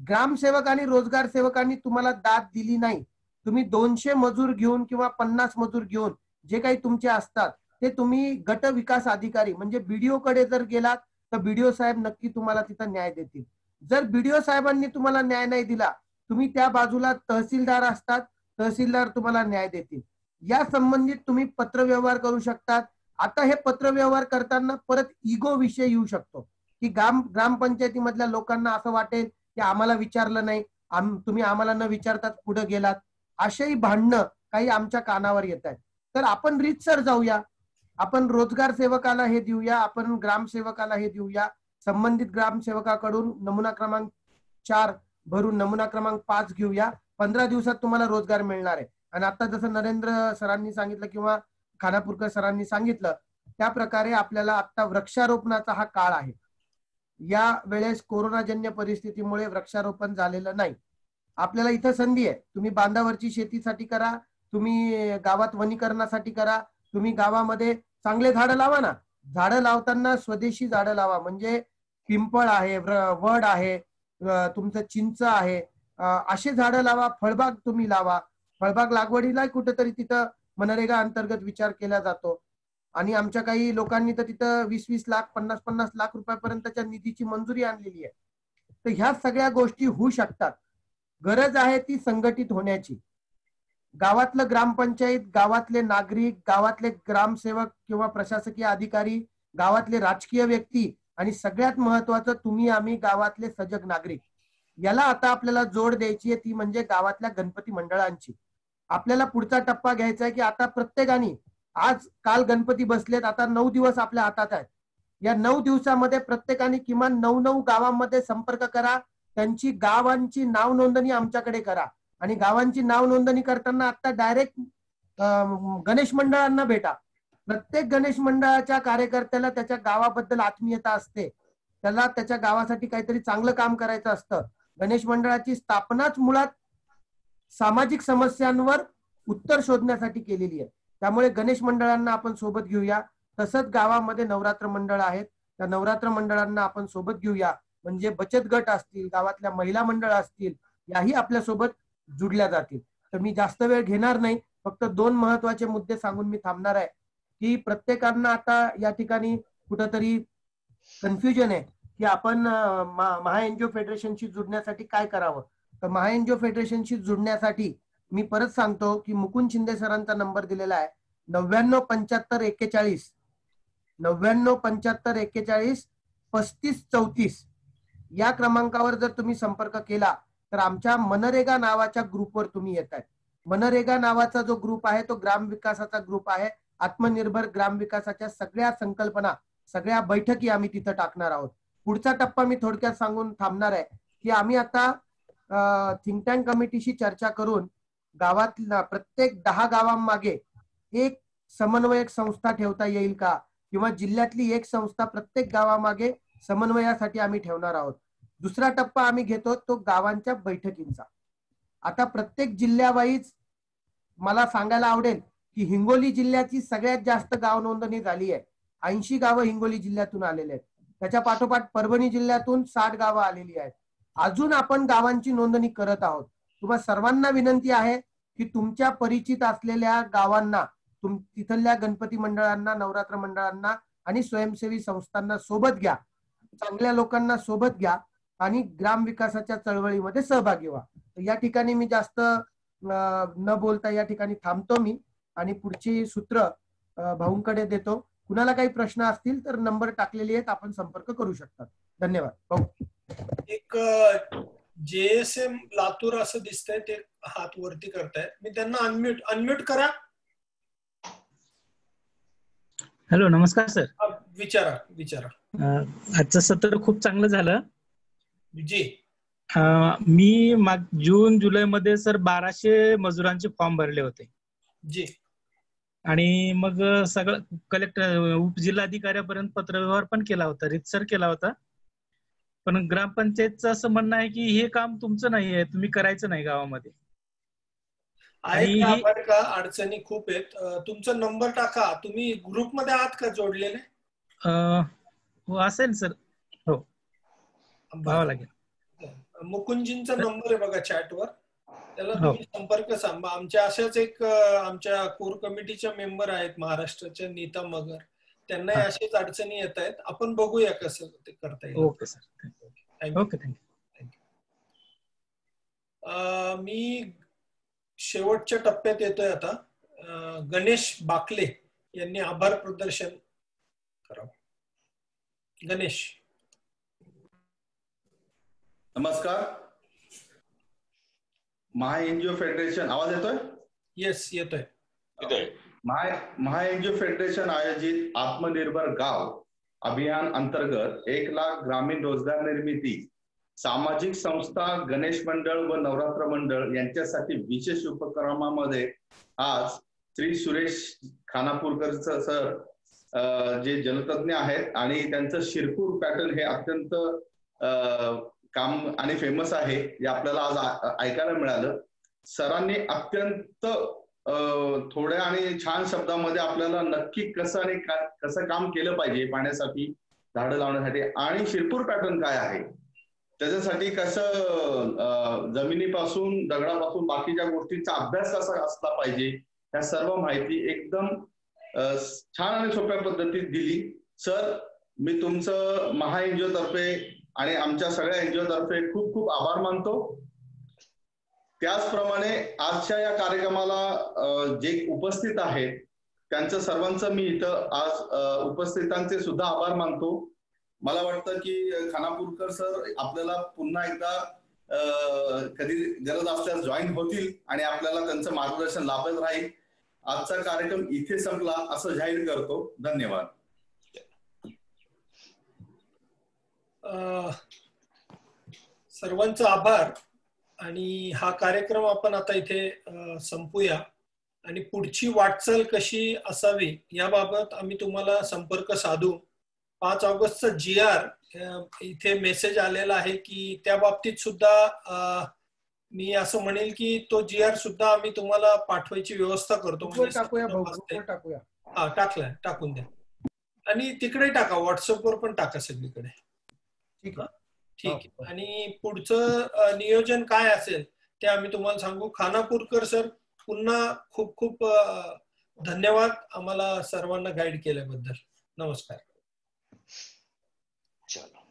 ग्रामसेवक आणि रोजगार सेवकांनी तुम्हाला दाद दिली नाही, तुम्ही 200 मजूर घेऊन किंवा 50 मजूर घेऊन जे काही तुमचे असतात ते तुम्ही गट विकास अधिकारी म्हणजे बीडीओ कडे जर गेलात तर बीडीओ साहेब नक्की तुम्हाला तिथं न्याय देतील. जर बीडीओ साहेबांनी तुम्हाला न्याय नाही दिला, तुम्ही त्या बाजूला तहसीलदार असतात, तहसीलदार तुम्हाला न्याय देतील. या संबंधित तुम्ही पत्रव्यवहार करू शकतात. आता हे पत्रव्यवहार करताना परत इगो विषय येऊ शकतो की ग्रामपंचायतीमधल्या लोकांना असं वाटेल की आम्हाला विचारलं नाही, तुम्ही आम्हाला न विचारतात पुढे गेलात, अशाही भांडणं काही आमच्या कानावर येत आहेत. तर आपण रीतसर जाऊया, आपण रोजगार सेवकाला हे देऊया, आपण ग्रामसेवकाला हे देऊया, संबंधित ग्रामसेवकाकडून नमुना क्रमांक 4 भरून नमुना क्रमांक 5 घेऊया. 15 दिवसात तुम्हाला रोजगार मिळणार आहे. आणि आता जसं नरेंद्र सरांनी सांगितलं किंवा खानापूरकर सरांनी सांगितलं त्या प्रकारे आपल्याला आता वृक्षारोपणाचा हा काळ आहे. या वेळेस कोरोनाजन्य परिस्थितीमुळे वृक्षारोपण झालेलं नाही. आपल्याला इथं संधी आहे. तुम्ही बांधावरची शेतीसाठी करा, तुम्ही गावात वनीकरणासाठी करा, तुम्ही गावामध्ये चांगले झाडं लावा ना. झाडं लावताना स्वदेशी झाडं लावा, म्हणजे पिंपळ आहे, वड आहे, तुमचं चिंच आहे, असे झाडं लावा. फळबाग तुम्ही लावा. फळबाग लागवडीला कुठेतरी तिथं मनरेगा अंतर्गत विचार केला जातो. आणि आमच्या काही लोकांनी तर तिथं 20-20 लाख 50-50 लाख रुपयापर्यंतच्या निधीची मंजुरी आणलेली आहे. तर ह्या सगळ्या गोष्टी होऊ शकतात. गरज आहे ती संघटित होण्याची. गावातलं ग्रामपंचायत, गावातले नागरिक, गावातले ग्रामसेवक किंवा प्रशासकीय अधिकारी, गावातले राजकीय व्यक्ती आणि सगळ्यात महत्वाचं तुम्ही आम्ही गावातले सजग नागरिक, याला आता आपल्याला जोड द्यायची आहे. ती म्हणजे गावातल्या गणपती मंडळांची. आपल्याला पुढचा टप्पा घ्यायचा आहे की आता प्रत्येकाने, आज काल गणपती बसलेत, आता 9 दिवस आपल्या हातात आहेत. या 9 दिवसामध्ये प्रत्येकाने किमान 9 गावांमध्ये संपर्क करा. त्यांची गावांची नाव नोंदणी आमच्याकडे करा. आणि गावांची नाव नोंदणी करताना आता डायरेक्ट गणेश मंडळांना भेटा. प्रत्येक गणेश मंडळाच्या कार्यकर्त्याला त्याच्या गावाबद्दल आत्मीयता असते. त्याला त्याच्या गावासाठी काहीतरी चांगलं काम करायचं असतं. गणेश मंडळाची स्थापनाच मुळात सामाजिक समस्यांवर उत्तर शोधण्यासाठी केलेली आहे. त्यामुळे गणेश मंडळांना आपण सोबत घेऊया. तसंच गावामध्ये नवरात्र मंडळ आहेत, त्या नवरात्र मंडळांना आपण सोबत घेऊया. म्हणजे बचत गट असतील, गावातल्या महिला मंडळ असतील, याही आपल्या सोबत जुडल्या जातील. तर मी जास्त वेळ घेणार नाही, फक्त 2 महत्वाचे मुद्दे सांगून मी थांबणार आहे की प्रत्येकांना आता या ठिकाणी कुठंतरी कन्फ्युजन आहे की आपण महा एनजीओ फेडरेशनशी जुडण्यासाठी काय करावं. तर महा एनजीओ फेडरेशनशी जुडण्यासाठी मी परत सांगतो की मुकुंद शिंदे सरांचा नंबर दिलेला आहे 997541 997541 3534. या क्रमांकावर जर तुम्ही संपर्क केला तर आमच्या मनरेगा नावाच्या ग्रुपवर तुम्ही येताय. मनरेगा नावाचा जो ग्रुप आहे तो ग्रामविकासाचा ग्रुप आहे. आत्मनिर्भर ग्रामविकासाच्या सगळ्या संकल्पना, सगळ्या बैठकी आम्ही तिथं टाकणार आहोत. पुढचा टप्पा मी थोडक्यात सांगून थांबणार आहे की आम्ही आता थिंक टँक कमिटीशी चर्चा करून गावातल्या प्रत्येक 10 गावांमागे एक समन्वयक संस्था ठेवता येईल का, किंवा जिल्ह्यातली एक संस्था प्रत्येक गावामागे समन्वयासाठी आम्ही ठेवणार आहोत. दुसरा टप्पा आम्ही घेतो तो गावांच्या बैठकींचा. आता प्रत्येक जिल्ह्यावाईज मला सांगायला आवडेल की हिंगोली जिल्ह्याची सगळ्यात जास्त गाव नोंदणी झाली आहे. 80 गावं हिंगोली जिल्ह्यातून आलेले आहेत. त्याच्या पाठोपाठ परभणी जिल्ह्यातून 60 गावं आलेली आहेत. अजून आपण गावांची नोंदणी करत आहोत. तुम्हा सर्वांना विनंती आहे की तुमच्या परिचित असलेल्या गावांना, तिथल्या गणपती मंडळांना, नवरात्र मंडळांना आणि स्वयंसेवी संस्थांना सोबत घ्या, चांगल्या लोकांना सोबत घ्या आणि ग्रामविकासाच्या चळवळीमध्ये सहभागी व्हा. या ठिकाणी मी जास्त न बोलता या ठिकाणी थांबतो मी आणि पुढची सूत्र भाऊंकडे देतो. कुणाला काही प्रश्न असतील तर नंबर टाकलेले आहेत, आपण संपर्क करू शकतात. धन्यवाद. भाऊ, एक JSM लातूर असं दिसतंय, ते हात वरती करतायत. मी त्यांना अनम्यूट करा. हॅलो, नमस्कार सर. विचारा. आजचं सत्र खूप चांगलं झालं जी. मी जून जुलै मध्ये सर 1200 मजुरांचे फॉर्म भरले होते जी. आणि मग सगळं कलेक्टर उपजिल्हाधिकाऱ्यापर्यंत पत्रव्यवहार पण केला होता, रीतसर केला होता. पण ग्रामपंचायतचं असं म्हणणं आहे की हे काम तुमचं नाही आहे, तुम्ही करायचं नाही गावामध्ये. का अडचणी खूप आहेत. तुमचा नंबर टाका. तुम्ही ग्रुपमध्ये आहात का जोडलेले? हो असेल सर. हो, बघावं लागेल. मुकुंदजींचा नंबर आहे बघा चॅटवर, त्याला तुम्ही संपर्क साधा. आमच्या अशाच एक आमच्या कोर कमिटीच्या मेंबर आहेत महाराष्ट्राच्या, नीता मगर, त्यांना अशाच अडचणी येत आहेत. आपण बघूया कसं ते करता येईल. Okay sir. Okay, thank you. मी शेवटच्या टप्प्यात येतोय आता. गणेश बाकले यांनी आभार प्रदर्शन करावं. गणेश. नमस्कार. महा एनजीओ फेडरेशन, आवाज येतोय? येस, येतोय. महा एनजीओ फेडरेशन आयोजित आत्मनिर्भर गाव अभियान अंतर्गत 1 लाख ग्रामीण रोजगार निर्मिती सामाजिक संस्था, गणेश मंडळ व नवरात्र मंडळ यांच्यासाठी विशेष उपक्रमामध्ये आज श्री सुरेश खानापूरकर सर जे जलतज्ञ आहेत आणि त्यांचं शिरपूर पॅटर्न हे अत्यंत काम आणि फेमस आहे हे आपल्याला आज ऐकायला मिळालं. सरांनी अत्यंत थोड्या आणि छान शब्दामध्ये आपल्याला नक्की कसं आणि कसं काम केलं पाहिजे पाण्यासाठी, झाडं लावण्यासाठी आणि शिरपूर पॅटर्न काय आहे त्याच्यासाठी, कसं जमिनीपासून दगडापासून बाकीच्या गोष्टींचा अभ्यास कसा असला पाहिजे, ह्या सर्व माहिती एकदम छान आणि सोप्या पद्धतीत दिली. सर, मी तुमचं महा एनजीओ तर्फे आणि आमच्या सगळ्या एनजीओ तर्फे खूप खूप आभार मानतो. त्याचप्रमाणे आजच्या या कार्यक्रमाला जे उपस्थित आहेत त्यांचं सर्वांचं मी इथं आज उपस्थितांचे सुद्धा आभार मानतो. मला वाटतं की खानापूरकर सर आपल्याला पुन्हा एकदा कधी गरज असल्यास जॉईन होतील आणि आपल्याला त्यांचं मार्गदर्शन लाभत राहील. आजचा कार्यक्रम इथे संपला असं जाहीर करतो. धन्यवाद. सर्वांचा आभार. आणि हा कार्यक्रम आपण आता इथे संपूया आणि पुढची वाटचाल कशी असावी याबाबत आम्ही तुम्हाला संपर्क साधू. 5 ऑगस्टचा GR इथे मेसेज आलेला आहे की त्या बाबतीत सुद्धा मी असं म्हणेल की तो GR सुद्धा आम्ही तुम्हाला पाठवायची व्यवस्था करतो. टाकलाय, टाकून द्या आणि तिकडे टाका, व्हॉट्सअपवर पण टाका सगळीकडे. ठीक आहे, ठीक आहे. आणि पुढचं नियोजन काय असेल ते आम्ही तुम्हाला सांगू. खानापूरकर सर, पुन्हा खूप खूप धन्यवाद आम्हाला सर्वांना गाईड केल्याबद्दल. नमस्कार. चलो.